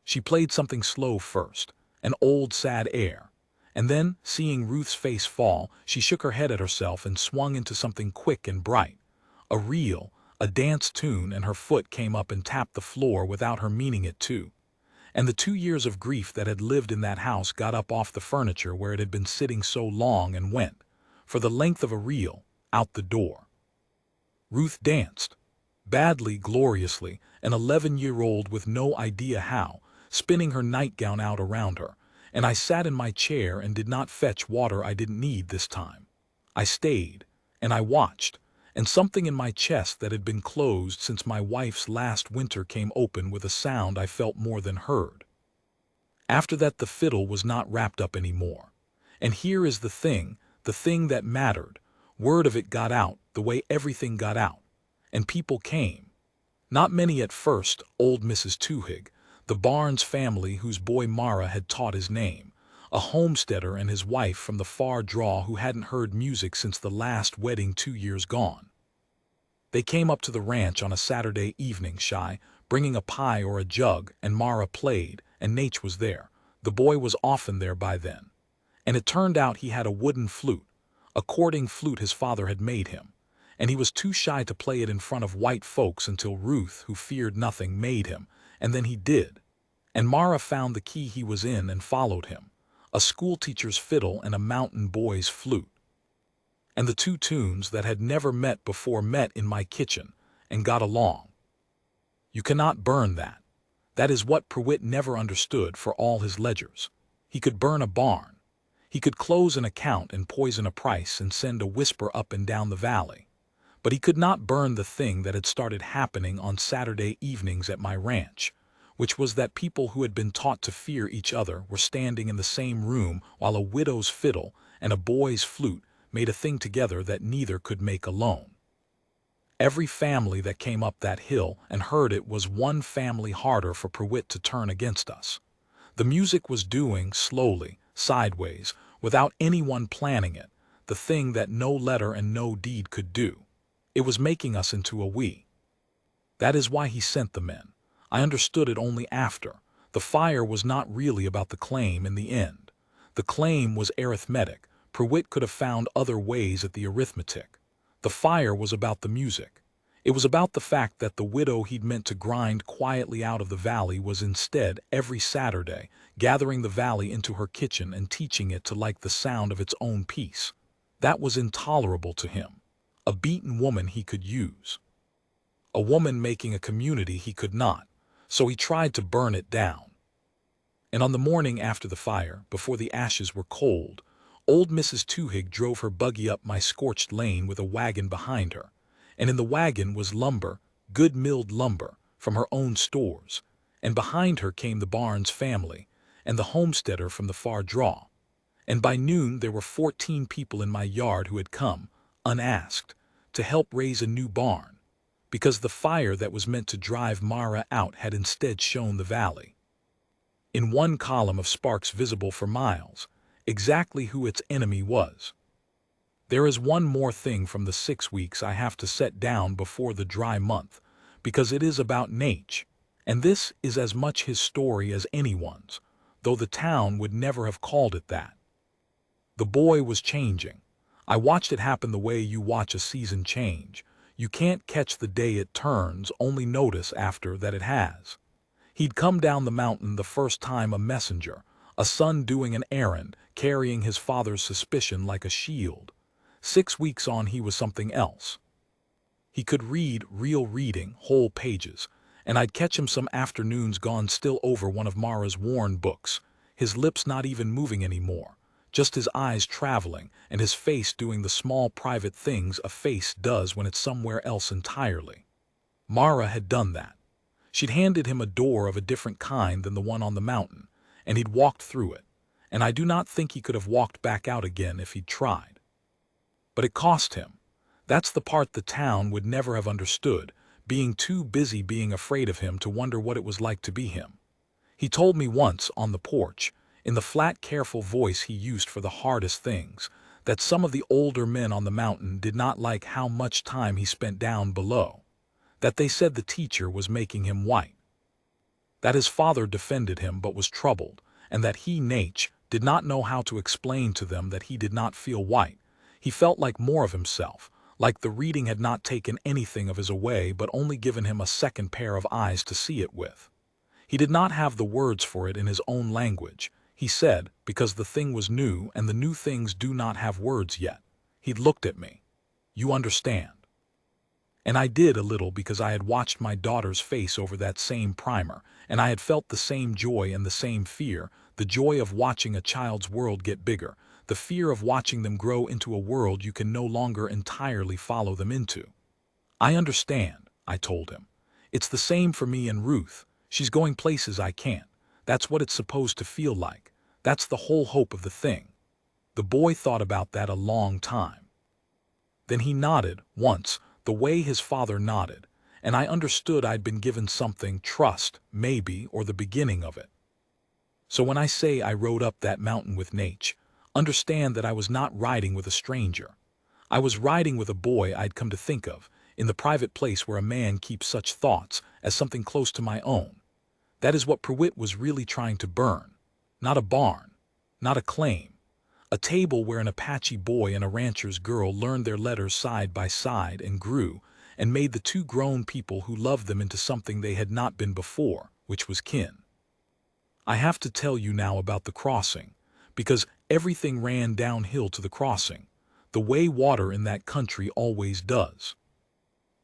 She played something slow first, an old sad air, and then, seeing Ruth's face fall, she shook her head at herself and swung into something quick and bright, a reel, a dance tune, and her foot came up and tapped the floor without her meaning it to. And the 2 years of grief that had lived in that house got up off the furniture where it had been sitting so long and went, for the length of a reel, out the door. Ruth danced, badly, gloriously, an 11-year-old with no idea how, spinning her nightgown out around her, and I sat in my chair and did not fetch water I didn't need this time. I stayed, and I watched, and something in my chest that had been closed since my wife's last winter came open with a sound I felt more than heard. After that the fiddle was not wrapped up anymore. And here is the thing that mattered. Word of it got out, the way everything got out. And people came. Not many at first, old Mrs. Twohig, the Barnes family whose boy Mara had taught his name, a homesteader and his wife from the far draw who hadn't heard music since the last wedding 2 years gone. They came up to the ranch on a Saturday evening, shy, bringing a pie or a jug, and Mara played, and Nate was there. The boy was often there by then. And it turned out he had a wooden flute, a cording flute his father had made him, and he was too shy to play it in front of white folks until Ruth, who feared nothing, made him, and then he did. And Mara found the key he was in and followed him, a schoolteacher's fiddle and a mountain boy's flute. And the two tunes that had never met before met in my kitchen and got along. You cannot burn that. That is what Pruitt never understood for all his ledgers. He could burn a barn. He could close an account and poison a price and send a whisper up and down the valley. But he could not burn the thing that had started happening on Saturday evenings at my ranch, which was that people who had been taught to fear each other were standing in the same room while a widow's fiddle and a boy's flute made a thing together that neither could make alone. Every family that came up that hill and heard it was one family harder for Pruitt to turn against us. The music was doing, slowly, sideways, without anyone planning it, the thing that no letter and no deed could do. It was making us into a we. That is why he sent the men. I understood it only after. The fire was not really about the claim in the end. The claim was arithmetic. Pruitt could have found other ways at the arithmetic. The fire was about the music. It was about the fact that the widow he'd meant to grind quietly out of the valley was instead, every Saturday, gathering the valley into her kitchen and teaching it to like the sound of its own piece. That was intolerable to him. A beaten woman he could use. A woman making a community he could not, so he tried to burn it down. And on the morning after the fire, before the ashes were cold, old Mrs. Twohig drove her buggy up my scorched lane with a wagon behind her, and in the wagon was lumber, good milled lumber, from her own stores, and behind her came the Barnes family, and the homesteader from the far draw. And by noon there were 14 people in my yard who had come, unasked, to help raise a new barn, because the fire that was meant to drive Mara out had instead shown the valley. In one column of sparks visible for miles, exactly who its enemy was. There is one more thing from the 6 weeks I have to set down before the dry month, because it is about Nate, and this is as much his story as anyone's, though the town would never have called it that. The boy was changing. I watched it happen the way you watch a season change. You can't catch the day it turns, only notice after that it has. He'd come down the mountain the first time a messenger, a son doing an errand, carrying his father's suspicion like a shield. 6 weeks on he was something else. He could read real reading, whole pages, and I'd catch him some afternoons gone still over one of Mara's worn books, his lips not even moving anymore, just his eyes traveling and his face doing the small private things a face does when it's somewhere else entirely. Mara had done that. She'd handed him a door of a different kind than the one on the mountain, and he'd walked through it, and I do not think he could have walked back out again if he'd tried. But it cost him. That's the part the town would never have understood, being too busy being afraid of him to wonder what it was like to be him. He told me once, on the porch, in the flat, careful voice he used for the hardest things, that some of the older men on the mountain did not like how much time he spent down below, that they said the teacher was making him white, that his father defended him but was troubled, and that he, Nate, did not know how to explain to them that he did not feel white. He felt like more of himself, like the reading had not taken anything of his away but only given him a second pair of eyes to see it with. He did not have the words for it in his own language, he said, because the thing was new and the new things do not have words yet. He'd looked at me. You understand. And I did a little because I had watched my daughter's face over that same primer, and I had felt the same joy and the same fear, the joy of watching a child's world get bigger, the fear of watching them grow into a world you can no longer entirely follow them into. I understand, I told him. It's the same for me and Ruth. She's going places I can't. That's what it's supposed to feel like. That's the whole hope of the thing. The boy thought about that a long time. Then he nodded, once, the way his father nodded, and I understood I'd been given something, trust, maybe, or the beginning of it. So when I say I rode up that mountain with Nate, understand that I was not riding with a stranger. I was riding with a boy I'd come to think of, in the private place where a man keeps such thoughts, as something close to my own. That is what Pruitt was really trying to burn. Not a barn, not a claim. A table where an Apache boy and a rancher's girl learned their letters side by side and grew, and made the two grown people who loved them into something they had not been before, which was kin. I have to tell you now about the crossing, because everything ran downhill to the crossing, the way water in that country always does.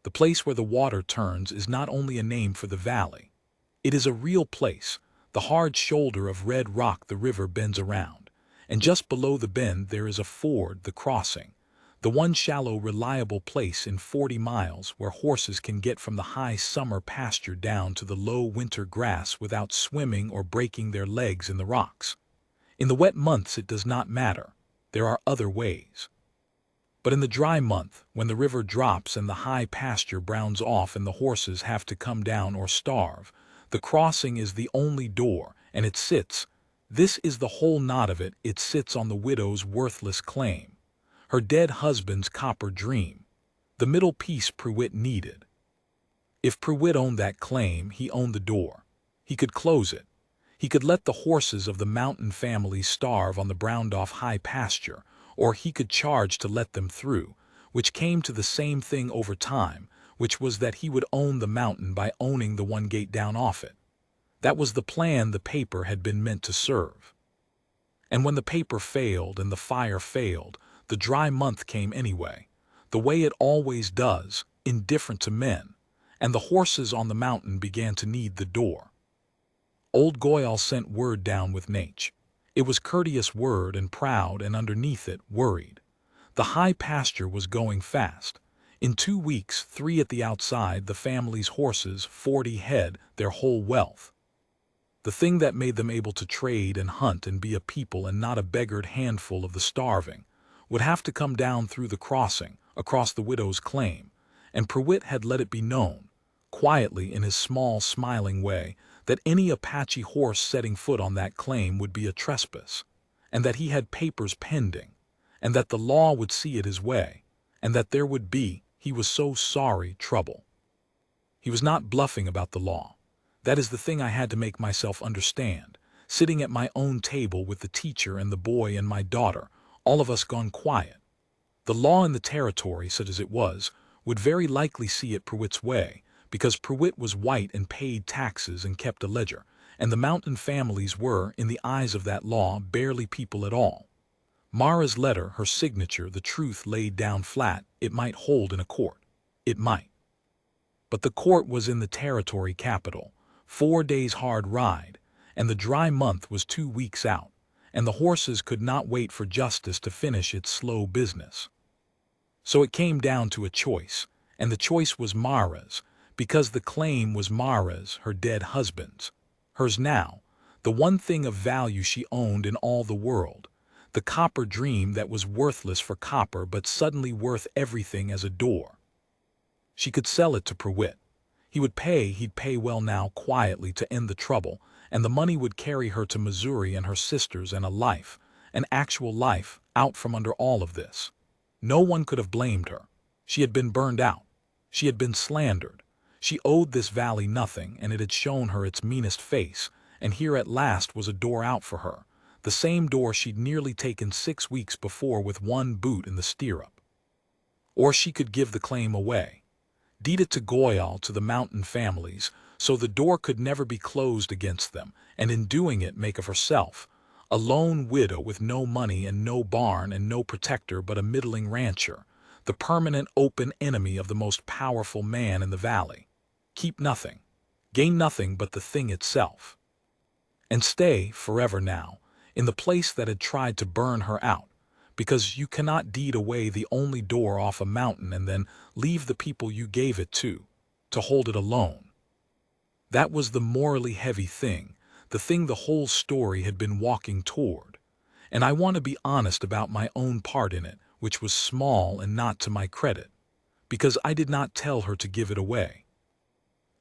The place where the water turns is not only a name for the valley. It is a real place, the hard shoulder of red rock the river bends around, and just below the bend there is a ford, the crossing, the one shallow, reliable place in 40 miles where horses can get from the high summer pasture down to the low winter grass without swimming or breaking their legs in the rocks. In the wet months it does not matter. There are other ways. But in the dry month, when the river drops and the high pasture browns off and the horses have to come down or starve, the crossing is the only door, and it sits, this is the whole knot of it, it sits on the widow's worthless claim, her dead husband's copper dream, the middle piece Pruitt needed. If Pruitt owned that claim, he owned the door. He could close it. He could let the horses of the mountain family starve on the browned-off high pasture, or he could charge to let them through, which came to the same thing over time, which was that he would own the mountain by owning the one gate down off it. That was the plan the paper had been meant to serve. And when the paper failed and the fire failed, the dry month came anyway, the way it always does, indifferent to men, and the horses on the mountain began to need the door. Old Goyal sent word down with Nate. It was courteous word and proud, and underneath it, worried. The high pasture was going fast. In 2 weeks, 3 at the outside, the family's horses, 40 head, their whole wealth. The thing that made them able to trade and hunt and be a people and not a beggared handful of the starving, would have to come down through the crossing, across the widow's claim, and Pruitt had let it be known, quietly in his small, smiling way, that any Apache horse setting foot on that claim would be a trespass, and that he had papers pending, and that the law would see it his way, and that there would be, he was so sorry, trouble. He was not bluffing about the law. That is the thing I had to make myself understand, sitting at my own table with the teacher and the boy and my daughter, all of us gone quiet. The law in the territory, such as it was, would very likely see it Pruitt's way, because Pruitt was white and paid taxes and kept a ledger, and the mountain families were, in the eyes of that law, barely people at all. Mara's letter, her signature, the truth laid down flat, it might hold in a court. It might. But the court was in the territory capital, 4 days' hard ride, and the dry month was 2 weeks out, and the horses could not wait for justice to finish its slow business. So it came down to a choice, and the choice was Mara's, because the claim was Mara's, her dead husband's, hers now, the one thing of value she owned in all the world, the copper dream that was worthless for copper but suddenly worth everything as a door. She could sell it to Pruitt. He'd pay well now quietly to end the trouble, and the money would carry her to Missouri and her sisters and a life, an actual life, out from under all of this. No one could have blamed her. She had been burned out. She had been slandered. She owed this valley nothing, and it had shown her its meanest face, and here at last was a door out for her, the same door she'd nearly taken 6 weeks before with one boot in the stirrup. Or she could give the claim away, deed it to Goyal, to the mountain families, so the door could never be closed against them, and in doing it make of herself, a lone widow with no money and no barn and no protector but a middling rancher, the permanent open enemy of the most powerful man in the valley. Keep nothing, gain nothing but the thing itself. And stay, forever now, in the place that had tried to burn her out, because you cannot deed away the only door off a mountain and then leave the people you gave it to hold it alone. That was the morally heavy thing, the thing the whole story had been walking toward. And I want to be honest about my own part in it, which was small and not to my credit, because I did not tell her to give it away.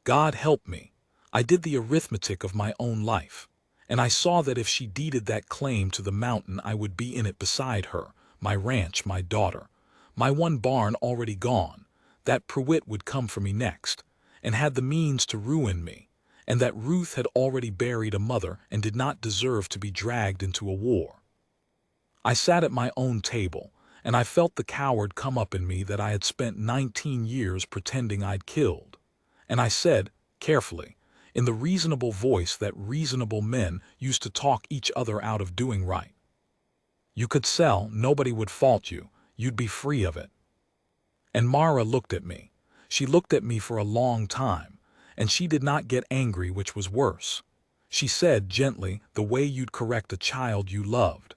God help me, I did the arithmetic of my own life, and I saw that if she deeded that claim to the mountain I would be in it beside her, my ranch, my daughter, my one barn already gone, that Pruitt would come for me next, and had the means to ruin me, and that Ruth had already buried a mother and did not deserve to be dragged into a war. I sat at my own table, and I felt the coward come up in me that I had spent 19 years pretending I'd killed. And I said, carefully, in the reasonable voice that reasonable men used to talk each other out of doing right. You could sell, nobody would fault you, you'd be free of it. And Mara looked at me. She looked at me for a long time, and she did not get angry, which was worse. She said gently, the way you'd correct a child you loved.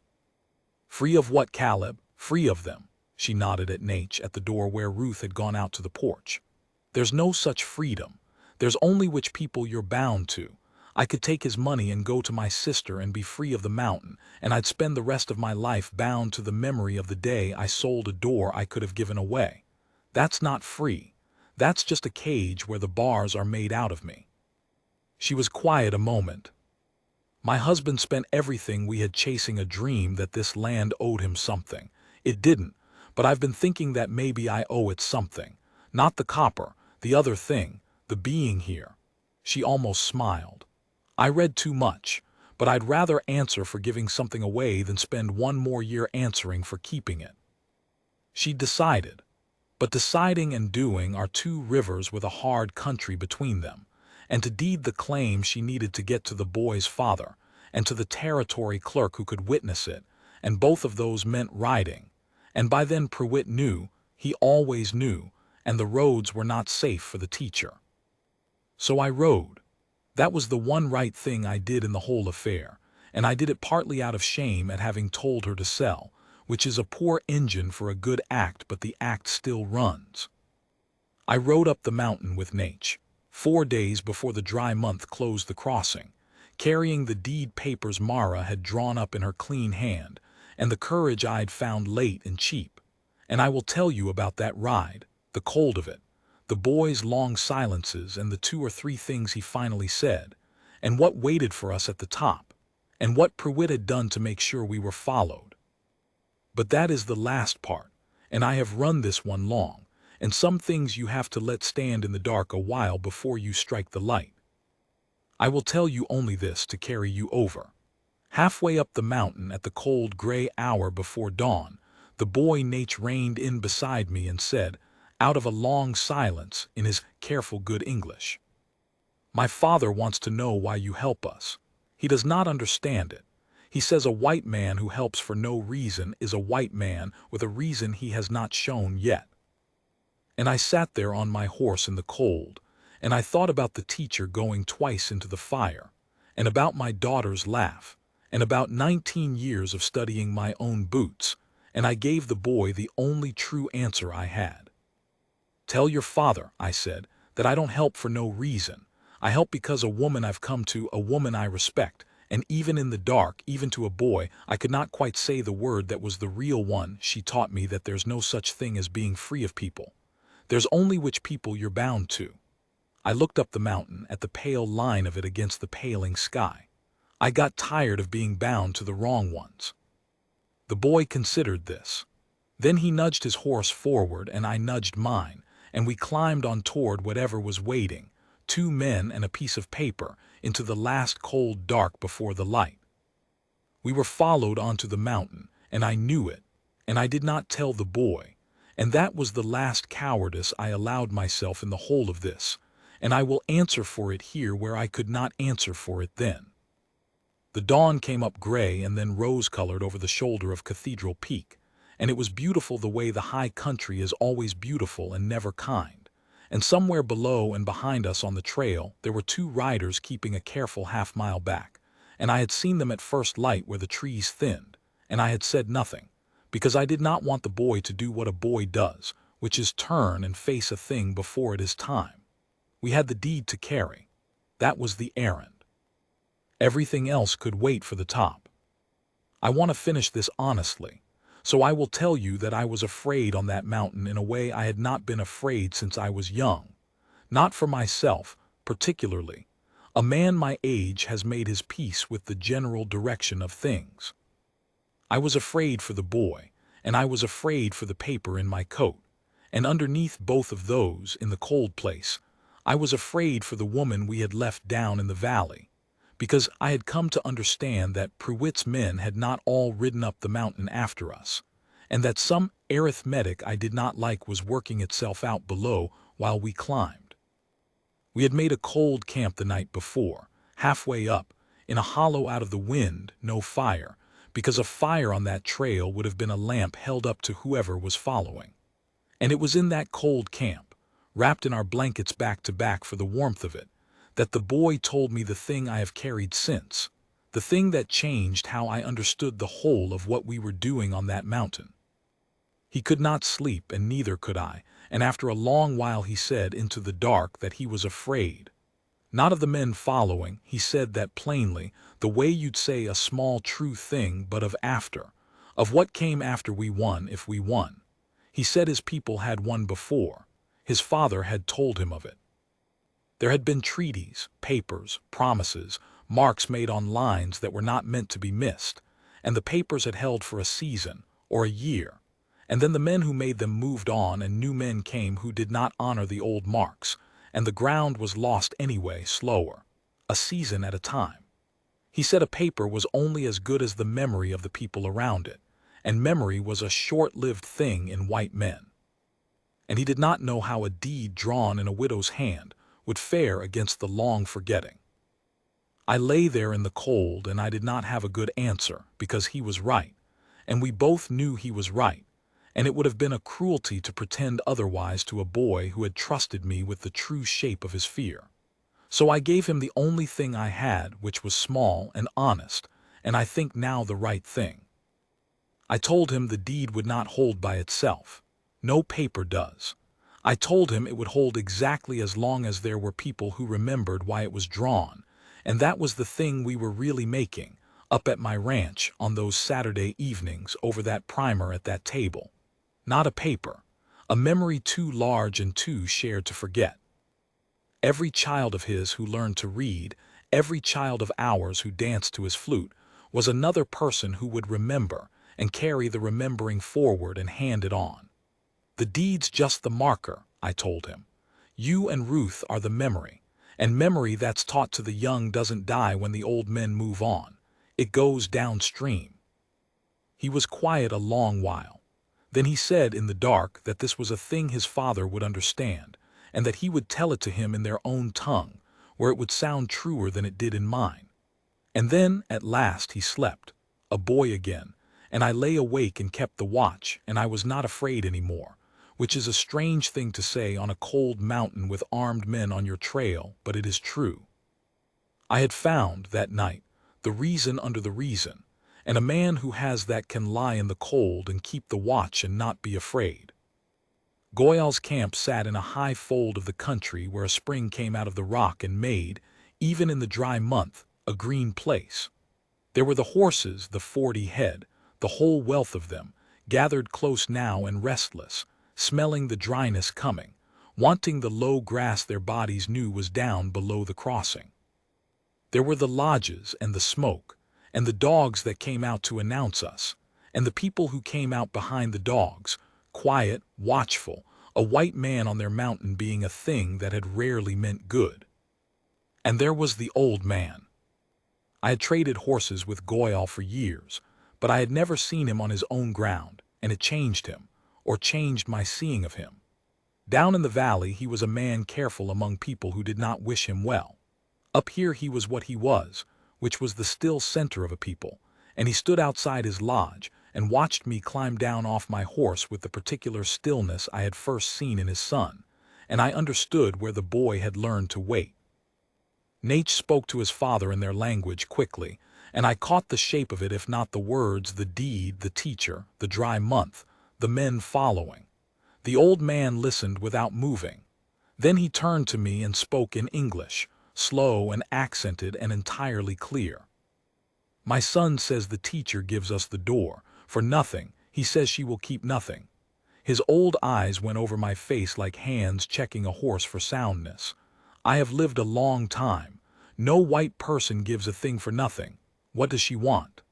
Free of what, Caleb? Free of them. She nodded at Nate at the door where Ruth had gone out to the porch. There's no such freedom. There's only which people you're bound to. I could take his money and go to my sister and be free of the mountain, and I'd spend the rest of my life bound to the memory of the day I sold a door I could have given away. That's not free. That's just a cage where the bars are made out of me. She was quiet a moment. My husband spent everything we had chasing a dream that this land owed him something. It didn't, but I've been thinking that maybe I owe it something. Not the copper, the other thing, the being here. She almost smiled. I read too much, but I'd rather answer for giving something away than spend one more year answering for keeping it. She decided. But deciding and doing are two rivers with a hard country between them, and to deed the claim she needed to get to the boy's father, and to the territory clerk who could witness it, and both of those meant riding. And by then Pruitt knew, he always knew, and the roads were not safe for the teacher. So I rode. That was the one right thing I did in the whole affair, and I did it partly out of shame at having told her to sell, which is a poor engine for a good act, but the act still runs. I rode up the mountain with Nate, 4 days before the dry month closed the crossing, carrying the deed papers Mara had drawn up in her clean hand, and the courage I'd found late and cheap. And I will tell you about that ride, the cold of it, the boy's long silences and the 2 or 3 things he finally said, and what waited for us at the top, and what Pruitt had done to make sure we were followed. But that is the last part, and I have run this one long, and some things you have to let stand in the dark a while before you strike the light. I will tell you only this to carry you over. Halfway up the mountain at the cold gray hour before dawn, the boy Nate reined in beside me and said, out of a long silence in his careful good English, "My father wants to know why you help us. He does not understand it. He says a white man who helps for no reason is a white man with a reason he has not shown yet." And I sat there on my horse in the cold, and I thought about the teacher going twice into the fire, and about my daughter's laugh, and about 19 years of studying my own boots, and I gave the boy the only true answer I had. "Tell your father," I said, "that I don't help for no reason. I help because a woman I've come to, a woman I respect, and even in the dark, even to a boy, I could not quite say the word that was the real one. She taught me that there's no such thing as being free of people. There's only which people you're bound to." I looked up the mountain at the pale line of it against the paling sky. I got tired of being bound to the wrong ones. The boy considered this. Then he nudged his horse forward and I nudged mine, and we climbed on toward whatever was waiting, 2 men and a piece of paper, into the last cold dark before the light. We were followed onto the mountain, and I knew it, and I did not tell the boy, and that was the last cowardice I allowed myself in the whole of this, and I will answer for it here where I could not answer for it then. The dawn came up gray and then rose-colored over the shoulder of Cathedral Peak, and it was beautiful the way the high country is always beautiful and never kind. And somewhere below and behind us on the trail there were 2 riders keeping a careful half-mile back, and I had seen them at first light where the trees thinned, and I had said nothing, because I did not want the boy to do what a boy does, which is turn and face a thing before it is time. We had the deed to carry. That was the errand. Everything else could wait for the top. I want to finish this honestly. So I will tell you that I was afraid on that mountain in a way I had not been afraid since I was young. Not for myself, particularly. A man my age has made his peace with the general direction of things. I was afraid for the boy, and I was afraid for the paper in my coat, and underneath both of those, in the cold place, I was afraid for the woman we had left down in the valley, because I had come to understand that Pruitt's men had not all ridden up the mountain after us, and that some arithmetic I did not like was working itself out below while we climbed. We had made a cold camp the night before, halfway up, in a hollow out of the wind, no fire, because a fire on that trail would have been a lamp held up to whoever was following. And it was in that cold camp, wrapped in our blankets back to back for the warmth of it, that the boy told me the thing I have carried since, the thing that changed how I understood the whole of what we were doing on that mountain. He could not sleep, and neither could I, and after a long while he said into the dark that he was afraid. Not of the men following, he said that plainly, the way you'd say a small true thing, but of what came after we won if we won. He said his people had won before. His father had told him of it. There had been treaties, papers, promises, marks made on lines that were not meant to be missed, and the papers had held for a season, or a year, and then the men who made them moved on and new men came who did not honor the old marks, and the ground was lost anyway, slower, a season at a time. He said a paper was only as good as the memory of the people around it, and memory was a short-lived thing in white men. And he did not know how a deed drawn in a widow's hand would fare against the long forgetting. I lay there in the cold, and I did not have a good answer, because he was right, and we both knew he was right, and it would have been a cruelty to pretend otherwise to a boy who had trusted me with the true shape of his fear. So I gave him the only thing I had, which was small and honest, and I think now the right thing. I told him the deed would not hold by itself. No paper does. I told him it would hold exactly as long as there were people who remembered why it was drawn, and that was the thing we were really making, up at my ranch on those Saturday evenings over that primer at that table. Not a paper, a memory too large and too shared to forget. Every child of his who learned to read, every child of ours who danced to his flute, was another person who would remember and carry the remembering forward and hand it on. The deed's just the marker, I told him. You and Ruth are the memory, and memory that's taught to the young doesn't die when the old men move on. It goes downstream. He was quiet a long while. Then he said in the dark that this was a thing his father would understand, and that he would tell it to him in their own tongue, where it would sound truer than it did in mine. And then, at last, he slept, a boy again, and I lay awake and kept the watch, and I was not afraid any more, which is a strange thing to say on a cold mountain with armed men on your trail, but it is true. I had found, that night, the reason under the reason, and a man who has that can lie in the cold and keep the watch and not be afraid. Goyal's camp sat in a high fold of the country where a spring came out of the rock and made, even in the dry month, a green place. There were the horses, the 40 head, the whole wealth of them, gathered close now and restless, smelling the dryness coming, wanting the low grass their bodies knew was down below the crossing. There were the lodges and the smoke, and the dogs that came out to announce us, and the people who came out behind the dogs, quiet, watchful, a white man on their mountain being a thing that had rarely meant good. And there was the old man. I had traded horses with Goyal for years, but I had never seen him on his own ground, and it changed him, or changed my seeing of him. Down in the valley he was a man careful among people who did not wish him well. Up here he was what he was, which was the still center of a people, and he stood outside his lodge and watched me climb down off my horse with the particular stillness I had first seen in his son, and I understood where the boy had learned to wait. Nate spoke to his father in their language quickly, and I caught the shape of it, if not the words, the deed, the teacher, the dry month, the men following. The old man listened without moving. Then he turned to me and spoke in English, slow and accented and entirely clear. My son says the teacher gives us the door, for nothing. He says she will keep nothing. His old eyes went over my face like hands checking a horse for soundness. I have lived a long time. No white person gives a thing for nothing. What does she want?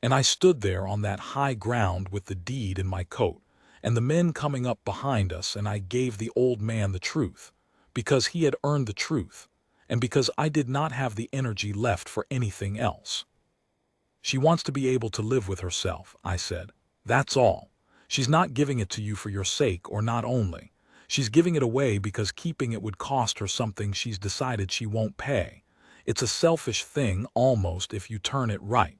And I stood there on that high ground with the deed in my coat, and the men coming up behind us, and I gave the old man the truth, because he had earned the truth, and because I did not have the energy left for anything else. She wants to be able to live with herself, I said. That's all. She's not giving it to you for your sake, or not only. She's giving it away because keeping it would cost her something she's decided she won't pay. It's a selfish thing, almost, if you turn it right.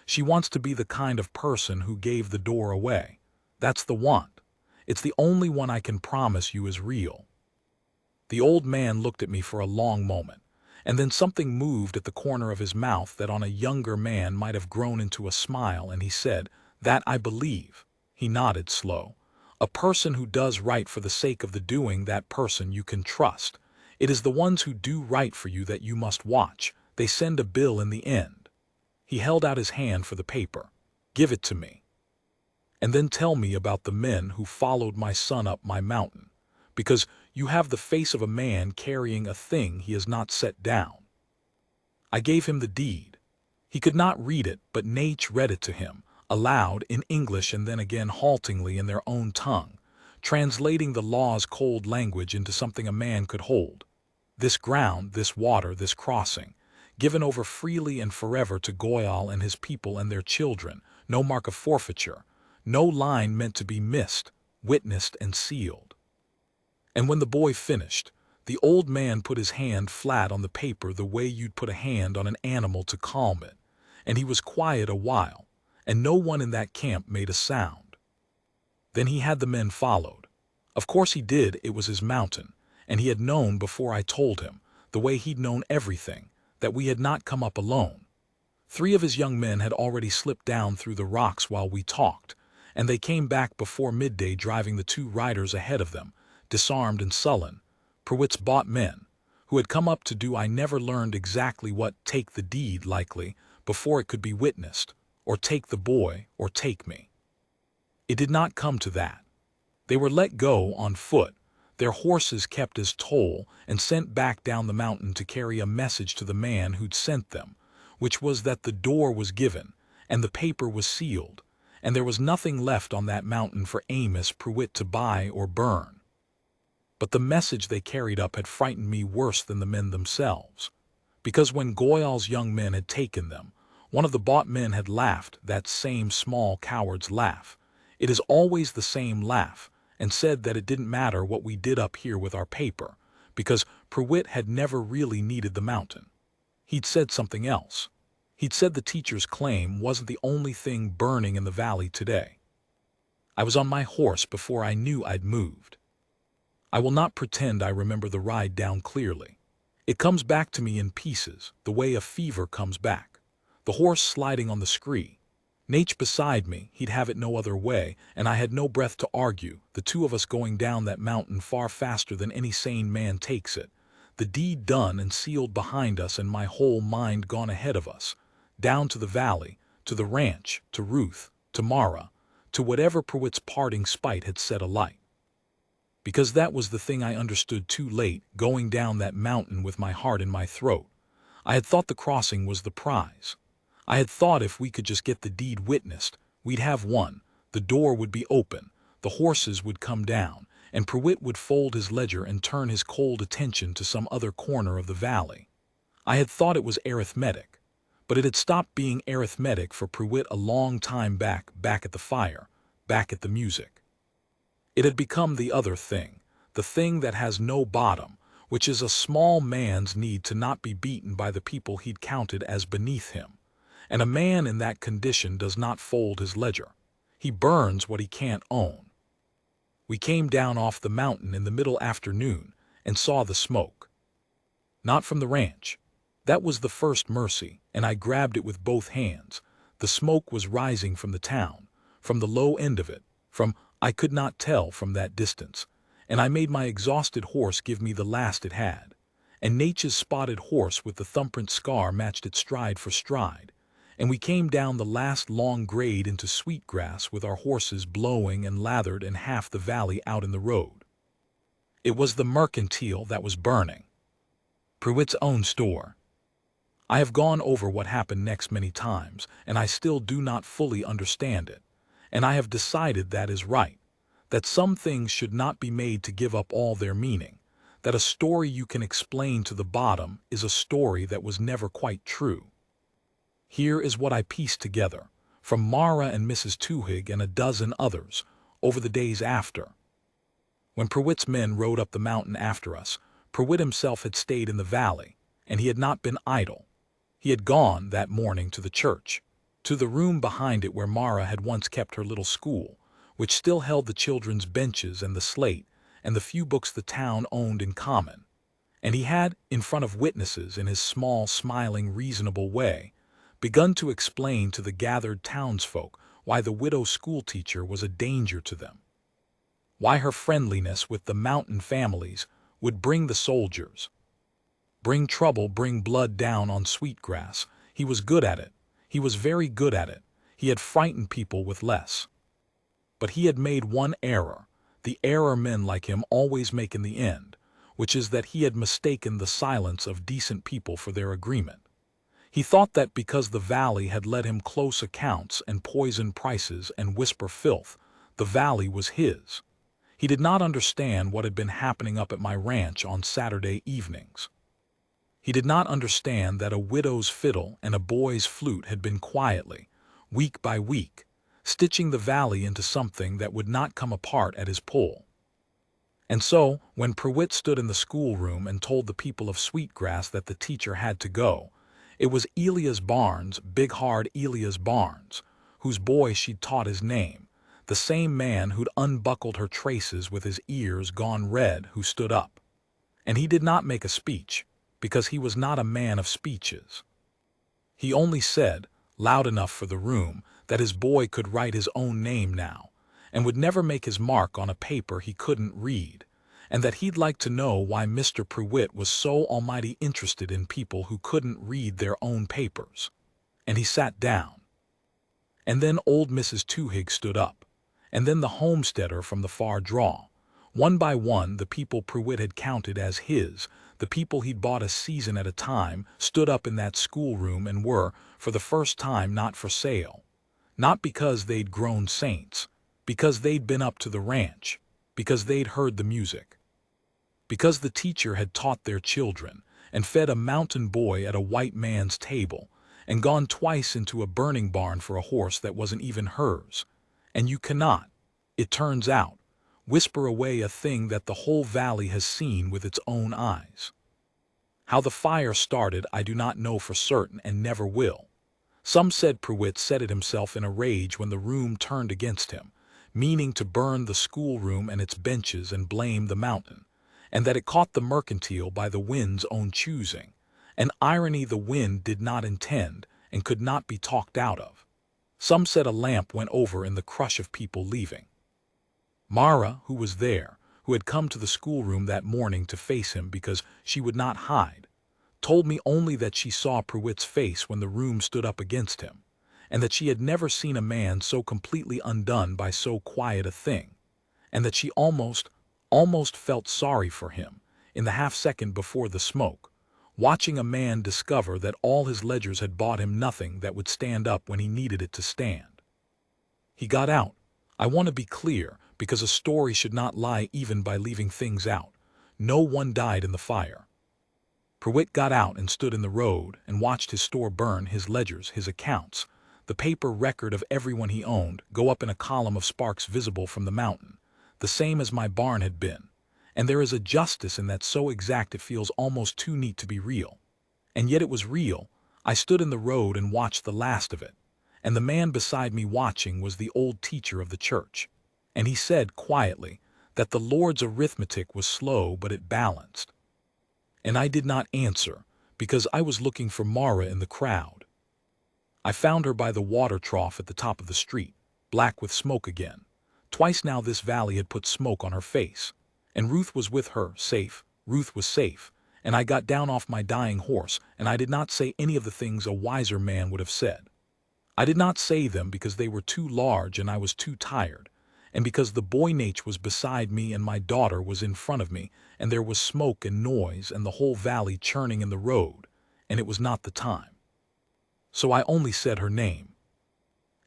She wants to be the kind of person who gave the door away. That's the want. It's the only one I can promise you is real. The old man looked at me for a long moment, and then something moved at the corner of his mouth that on a younger man might have grown into a smile, and he said, "That I believe." He nodded slow. "A person who does right for the sake of the doing, that person you can trust. It is the ones who do right for you that you must watch. They send a bill in the end." He held out his hand for the paper. "Give it to me. And then tell me about the men who followed my son up my mountain, because you have the face of a man carrying a thing he has not set down." I gave him the deed. He could not read it, but Nate read it to him, aloud in English and then again haltingly in their own tongue, translating the law's cold language into something a man could hold. This ground, this water, this crossing, given over freely and forever to Goyal and his people and their children, no mark of forfeiture, no line meant to be missed, witnessed and sealed. And when the boy finished, the old man put his hand flat on the paper the way you'd put a hand on an animal to calm it, and he was quiet a while, and no one in that camp made a sound. Then he had the men followed. Of course he did, it was his mountain, and he had known before I told him, the way he'd known everything, that we had not come up alone. 3 of his young men had already slipped down through the rocks while we talked, and they came back before midday driving the 2 riders ahead of them, disarmed and sullen, Pruitt's bought men, who had come up to do I never learned exactly what, take the deed likely, before it could be witnessed, or take the boy, or take me. It did not come to that. They were let go on foot, their horses kept as toll, and sent back down the mountain to carry a message to the man who'd sent them, which was that the door was given, and the paper was sealed, and there was nothing left on that mountain for Amos Pruitt to buy or burn. But the message they carried up had frightened me worse than the men themselves, because when Goyal's young men had taken them, one of the bought men had laughed, that same small coward's laugh. It is always the same laugh, and said that it didn't matter what we did up here with our paper, because Pruitt had never really needed the mountain. He'd said something else. He'd said the teacher's claim wasn't the only thing burning in the valley today. I was on my horse before I knew I'd moved. I will not pretend I remember the ride down clearly. It comes back to me in pieces, the way a fever comes back. The horse sliding on the scree. Nate beside me, he'd have it no other way, and I had no breath to argue, the 2 of us going down that mountain far faster than any sane man takes it, the deed done and sealed behind us and my whole mind gone ahead of us, down to the valley, to the ranch, to Ruth, to Mara, to whatever Pruitt's parting spite had set alight. Because that was the thing I understood too late, going down that mountain with my heart in my throat. I had thought the crossing was the prize. I had thought if we could just get the deed witnessed, we'd have won, the door would be open, the horses would come down, and Pruitt would fold his ledger and turn his cold attention to some other corner of the valley. I had thought it was arithmetic, but it had stopped being arithmetic for Pruitt a long time back at the fire, back at the music. It had become the other thing, the thing that has no bottom, which is a small man's need to not be beaten by the people he'd counted as beneath him. And a man in that condition does not fold his ledger. He burns what he can't own. We came down off the mountain in the middle afternoon and saw the smoke. Not from the ranch. That was the first mercy, and I grabbed it with both hands. The smoke was rising from the town, from the low end of it, from I could not tell from that distance, and I made my exhausted horse give me the last it had, and Nature's spotted horse with the thumbprint scar matched its stride for stride, and we came down the last long grade into sweetgrass with our horses blowing and lathered and half the valley out in the road. It was the mercantile that was burning. Pruitt's own store. I have gone over what happened next many times, and I still do not fully understand it. And I have decided that is right, that some things should not be made to give up all their meaning, that a story you can explain to the bottom is a story that was never quite true. Here is what I pieced together, from Mara and Mrs. Twohig and a dozen others, over the days after. When Prewitt's men rode up the mountain after us, Prewitt himself had stayed in the valley, and he had not been idle. He had gone that morning to the church, to the room behind it where Mara had once kept her little school, which still held the children's benches and the slate and the few books the town owned in common. And he had, in front of witnesses in his small, smiling, reasonable way, begun to explain to the gathered townsfolk why the widow schoolteacher was a danger to them, why her friendliness with the mountain families would bring the soldiers, bring trouble, bring blood down on Sweetgrass. He was good at it. He was very good at it. He had frightened people with less. But he had made one error, the error men like him always make in the end, which is that he had mistaken the silence of decent people for their agreement. He thought that because the valley had led him close accounts and poison prices and whisper filth, the valley was his. He did not understand what had been happening up at my ranch on Saturday evenings. He did not understand that a widow's fiddle and a boy's flute had been quietly, week by week, stitching the valley into something that would not come apart at his pull. And so, when Prewitt stood in the schoolroom and told the people of Sweetgrass that the teacher had to go, it was Elias Barnes, big hard Elias Barnes, whose boy she'd taught his name, the same man who'd unbuckled her traces with his ears gone red, who stood up. And he did not make a speech, because he was not a man of speeches. He only said, loud enough for the room, that his boy could write his own name now, and would never make his mark on a paper he couldn't read, and that he'd like to know why Mr. Prewitt was so almighty interested in people who couldn't read their own papers. And he sat down. And then old Mrs. Twohig stood up, and then the homesteader from the far draw. One by one, the people Prewitt had counted as his, the people he'd bought a season at a time, stood up in that schoolroom and were, for the first time, not for sale. Not because they'd grown saints, because they'd been up to the ranch, because they'd heard the music, because the teacher had taught their children and fed a mountain boy at a white man's table and gone twice into a burning barn for a horse that wasn't even hers. And you cannot, it turns out, whisper away a thing that the whole valley has seen with its own eyes. How the fire started I do not know for certain and never will. Some said Prewitt set it himself in a rage when the room turned against him, meaning to burn the schoolroom and its benches and blame the mountain, and that it caught the mercantile by the wind's own choosing, an irony the wind did not intend and could not be talked out of. Some said a lamp went over in the crush of people leaving. Mara, who was there, who had come to the schoolroom that morning to face him because she would not hide, told me only that she saw Prewitt's face when the room stood up against him, and that she had never seen a man so completely undone by so quiet a thing, and that she almost felt sorry for him in the half-second before the smoke, watching a man discover that all his ledgers had bought him nothing that would stand up when he needed it to stand. He got out. I want to be clear, because a story should not lie even by leaving things out. No one died in the fire. Prewitt got out and stood in the road and watched his store burn, his ledgers, his accounts, the paper record of everyone he owned, go up in a column of sparks visible from the mountain, the same as my barn had been. And there is a justice in that so exact it feels almost too neat to be real. And yet it was real. I stood in the road and watched the last of it. And the man beside me watching was the old teacher of the church. And he said quietly that the Lord's arithmetic was slow but it balanced. And I did not answer, because I was looking for Mara in the crowd. I found her by the water trough at the top of the street, black with smoke again. Twice now this valley had put smoke on her face. And Ruth was with her, safe. Ruth was safe. And I got down off my dying horse, and I did not say any of the things a wiser man would have said. I did not say them because they were too large and I was too tired, and because the boy Nate was beside me and my daughter was in front of me, and there was smoke and noise and the whole valley churning in the road, and it was not the time. So I only said her name.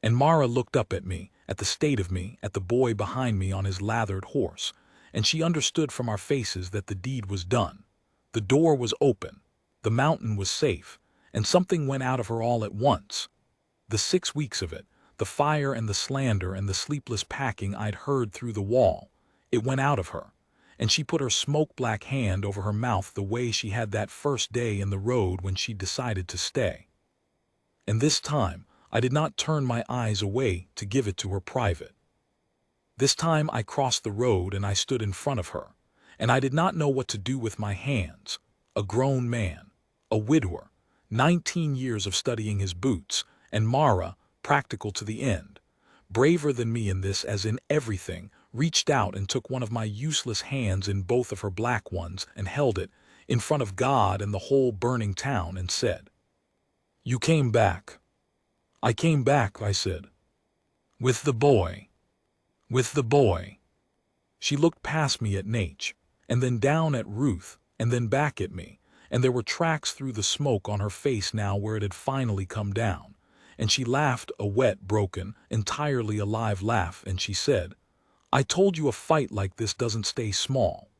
And Mara looked up at me, at the state of me, at the boy behind me on his lathered horse, and she understood from our faces that the deed was done. The door was open, the mountain was safe, and something went out of her all at once. The 6 weeks of it, the fire and the slander and the sleepless packing I'd heard through the wall, it went out of her, and she put her smoke-black hand over her mouth the way she had that first day in the road when she decided to stay. And this time, I did not turn my eyes away to give it to her private. This time I crossed the road and I stood in front of her, and I did not know what to do with my hands. A grown man, a widower, 19 years of studying his boots, and Mara, practical to the end, braver than me in this as in everything, reached out and took one of my useless hands in both of her black ones and held it in front of God and the whole burning town and said, "You came back." "I came back," I said. "With the boy." "With the boy." She looked past me at Nate, and then down at Ruth, and then back at me, and there were tracks through the smoke on her face now where it had finally come down, and she laughed a wet, broken, entirely alive laugh, and she said, "I told you a fight like this doesn't stay small."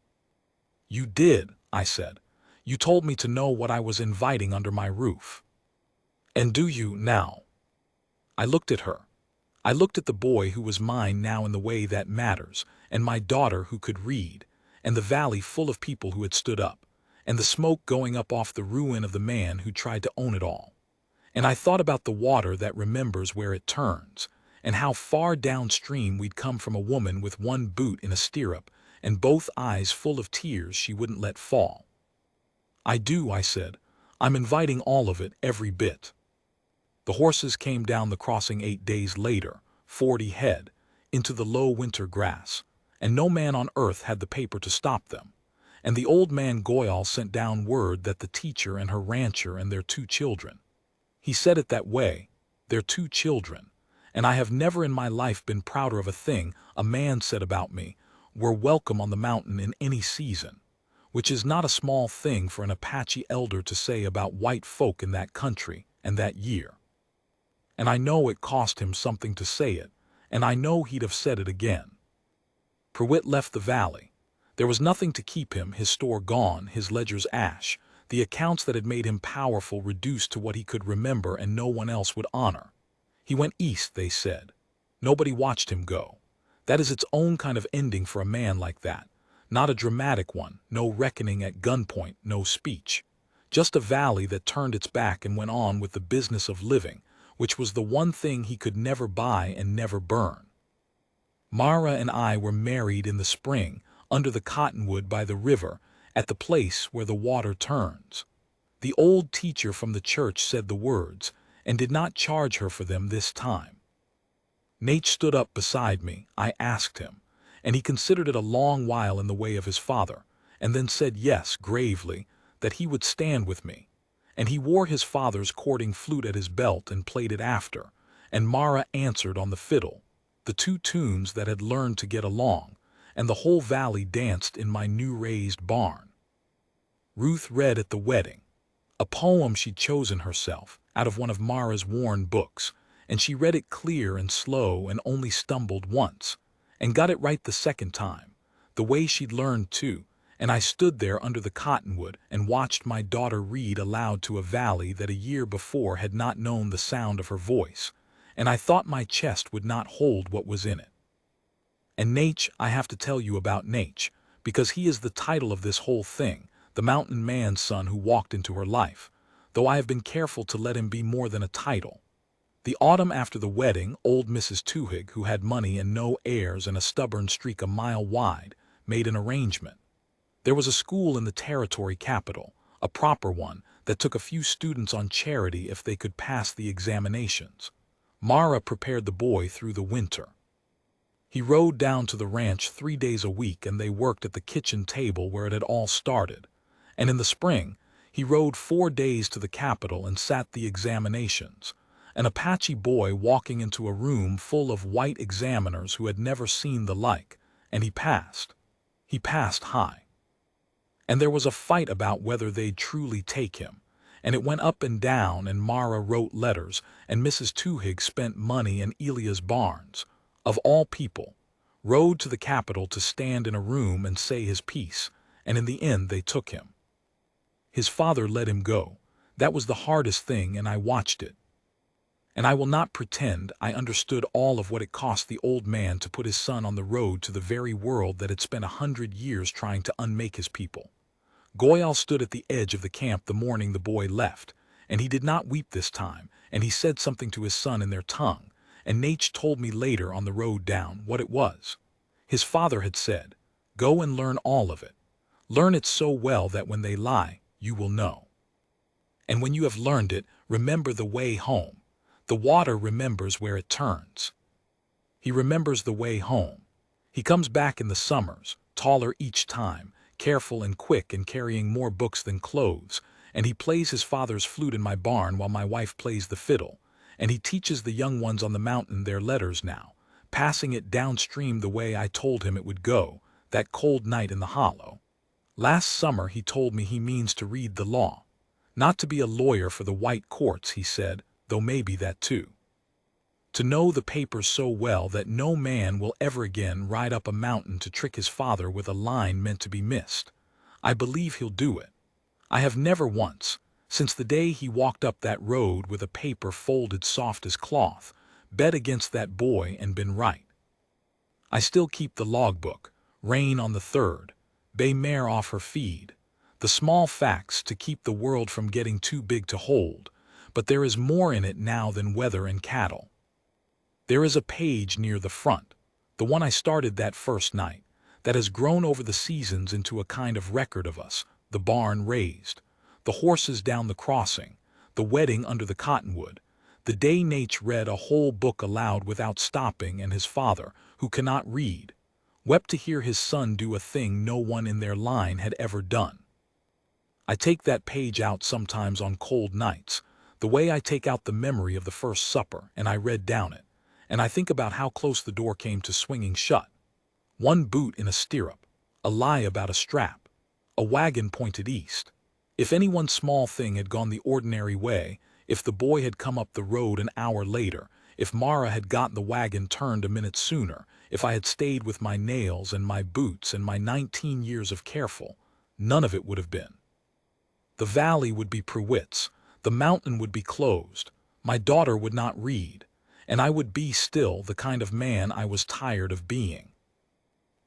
"You did," I said. "You told me to know what I was inviting under my roof." "And do you now?" I looked at her. I looked at the boy who was mine now in the way that matters, and my daughter who could read, and the valley full of people who had stood up, and the smoke going up off the ruin of the man who tried to own it all. And I thought about the water that remembers where it turns, and how far downstream we'd come from a woman with one boot in a stirrup, and both eyes full of tears she wouldn't let fall. "I do," I said. "I'm inviting all of it, every bit." The horses came down the crossing 8 days later, 40 head, into the low winter grass, and no man on earth had the paper to stop them. And the old man Goyal sent down word that the teacher and her rancher and their 2 children. He said it that way, their 2 children, and I have never in my life been prouder of a thing a man said about me, were welcome on the mountain in any season, which is not a small thing for an Apache elder to say about white folk in that country and that year. And I know it cost him something to say it, and I know he'd have said it again. Pruitt left the valley. There was nothing to keep him, his store gone, his ledgers ash, the accounts that had made him powerful reduced to what he could remember and no one else would honor. He went east, they said. Nobody watched him go. That is its own kind of ending for a man like that. Not a dramatic one, no reckoning at gunpoint, no speech. Just a valley that turned its back and went on with the business of living, which was the one thing he could never buy and never burn. Mara and I were married in the spring, under the cottonwood by the river, at the place where the water turns. The old teacher from the church said the words, and did not charge her for them this time. Nate stood up beside me, I asked him, and he considered it a long while in the way of his father, and then said yes, gravely, that he would stand with me. And he wore his father's courting flute at his belt and played it after, and Mara answered on the fiddle, the 2 tunes that had learned to get along, and the whole valley danced in my new raised barn. Ruth read at the wedding, a poem she'd chosen herself, out of one of Mara's worn books, and she read it clear and slow and only stumbled once, and got it right the second time, the way she'd learned too, and I stood there under the cottonwood and watched my daughter read aloud to a valley that a year before had not known the sound of her voice, and I thought my chest would not hold what was in it. And Nate, I have to tell you about Nate, because he is the title of this whole thing, the mountain man's son who walked into her life, though I have been careful to let him be more than a title. The autumn after the wedding, old Mrs. Toohig, who had money and no heirs and a stubborn streak a mile wide, made an arrangement. There was a school in the territory capital, a proper one, that took a few students on charity if they could pass the examinations. Mara prepared the boy through the winter. He rode down to the ranch 3 days a week and they worked at the kitchen table where it had all started. And in the spring, he rode 4 days to the capital and sat the examinations. An Apache boy walking into a room full of white examiners who had never seen the like, and he passed. He passed high. And there was a fight about whether they'd truly take him, and it went up and down, and Mara wrote letters, and Mrs. Toohig spent money in Elia's barns. Of all people, rode to the capital to stand in a room and say his piece, and in the end they took him. His father let him go. That was the hardest thing, and I watched it. And I will not pretend I understood all of what it cost the old man to put his son on the road to the very world that had spent 100 years trying to unmake his people. Goyal stood at the edge of the camp the morning the boy left, and he did not weep this time, and he said something to his son in their tongue, and Nate told me later on the road down what it was. His father had said, "Go and learn all of it. Learn it so well that when they lie, you will know. And when you have learned it, remember the way home. The water remembers where it turns." He remembers the way home. He comes back in the summers, taller each time, careful and quick and carrying more books than clothes, and he plays his father's flute in my barn while my wife plays the fiddle, and he teaches the young ones on the mountain their letters now, passing it downstream the way I told him it would go, that cold night in the hollow. Last summer he told me he means to read the law. Not to be a lawyer for the white courts, he said, though maybe that too. To know the papers so well that no man will ever again ride up a mountain to trick his father with a line meant to be missed. I believe he'll do it. I have never once, since the day he walked up that road with a paper folded soft as cloth, bet against that boy and been right. I still keep the logbook, rain on the 3rd, bay mare off her feed, the small facts to keep the world from getting too big to hold, but there is more in it now than weather and cattle. There is a page near the front, the one I started that first night, that has grown over the seasons into a kind of record of us, the barn raised, the horses down the crossing, the wedding under the cottonwood, the day Nate read a whole book aloud without stopping, and his father, who cannot read, wept to hear his son do a thing no one in their line had ever done. I take that page out sometimes on cold nights, the way I take out the memory of the first supper, and I read down it, and I think about how close the door came to swinging shut. One boot in a stirrup, a lie about a strap, a wagon pointed east. If any one small thing had gone the ordinary way, if the boy had come up the road an hour later, if Mara had gotten the wagon turned a minute sooner, if I had stayed with my nails and my boots and my 19 years of careful, none of it would have been. The valley would be Pruitt's, the mountain would be closed, my daughter would not read, and I would be still the kind of man I was tired of being.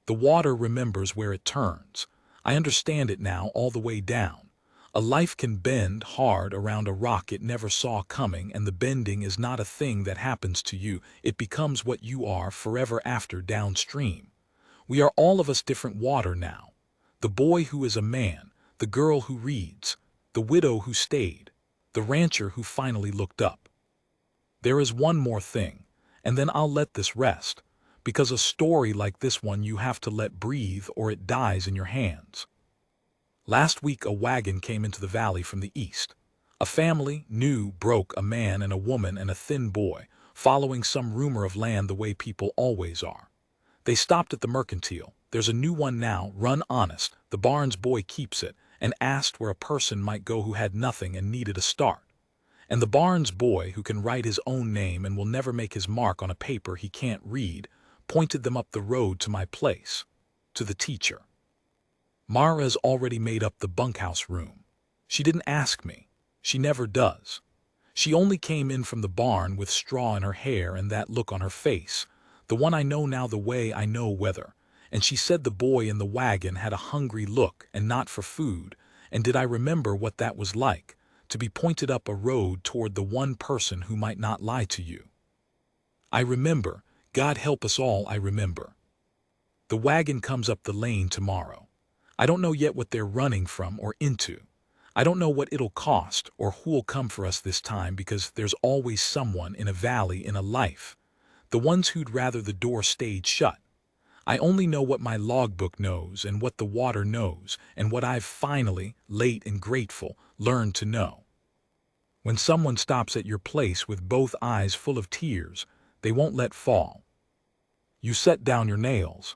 The water remembers where it turns. I understand it now all the way down. A life can bend hard around a rock it never saw coming, and the bending is not a thing that happens to you. It becomes what you are forever after downstream. We are all of us different water now. The boy who is a man, the girl who reads, the widow who stayed, the rancher who finally looked up. There is one more thing, and then I'll let this rest, because a story like this one you have to let breathe or it dies in your hands. Last week a wagon came into the valley from the east. A family, new, broke, a man and a woman and a thin boy, following some rumor of land the way people always are. They stopped at the mercantile. There's a new one now, run honest, the barn's boy keeps it, and asked where a person might go who had nothing and needed a start. And the barn's boy, who can write his own name and will never make his mark on a paper he can't read, pointed them up the road to my place, to the teacher. Mara's already made up the bunkhouse room. She didn't ask me. She never does. She only came in from the barn with straw in her hair and that look on her face, the one I know now the way I know weather, and she said the boy in the wagon had a hungry look and not for food, and did I remember what that was like, to be pointed up a road toward the one person who might not lie to you. I remember, God help us all, I remember. The wagon comes up the lane tomorrow. I don't know yet what they're running from or into. I don't know what it'll cost or who'll come for us this time, because there's always someone in a valley in a life, the ones who'd rather the door stayed shut. I only know what my logbook knows and what the water knows and what I've finally, late and grateful, learned to know. When someone stops at your place with both eyes full of tears, they won't let fall. You set down your nails.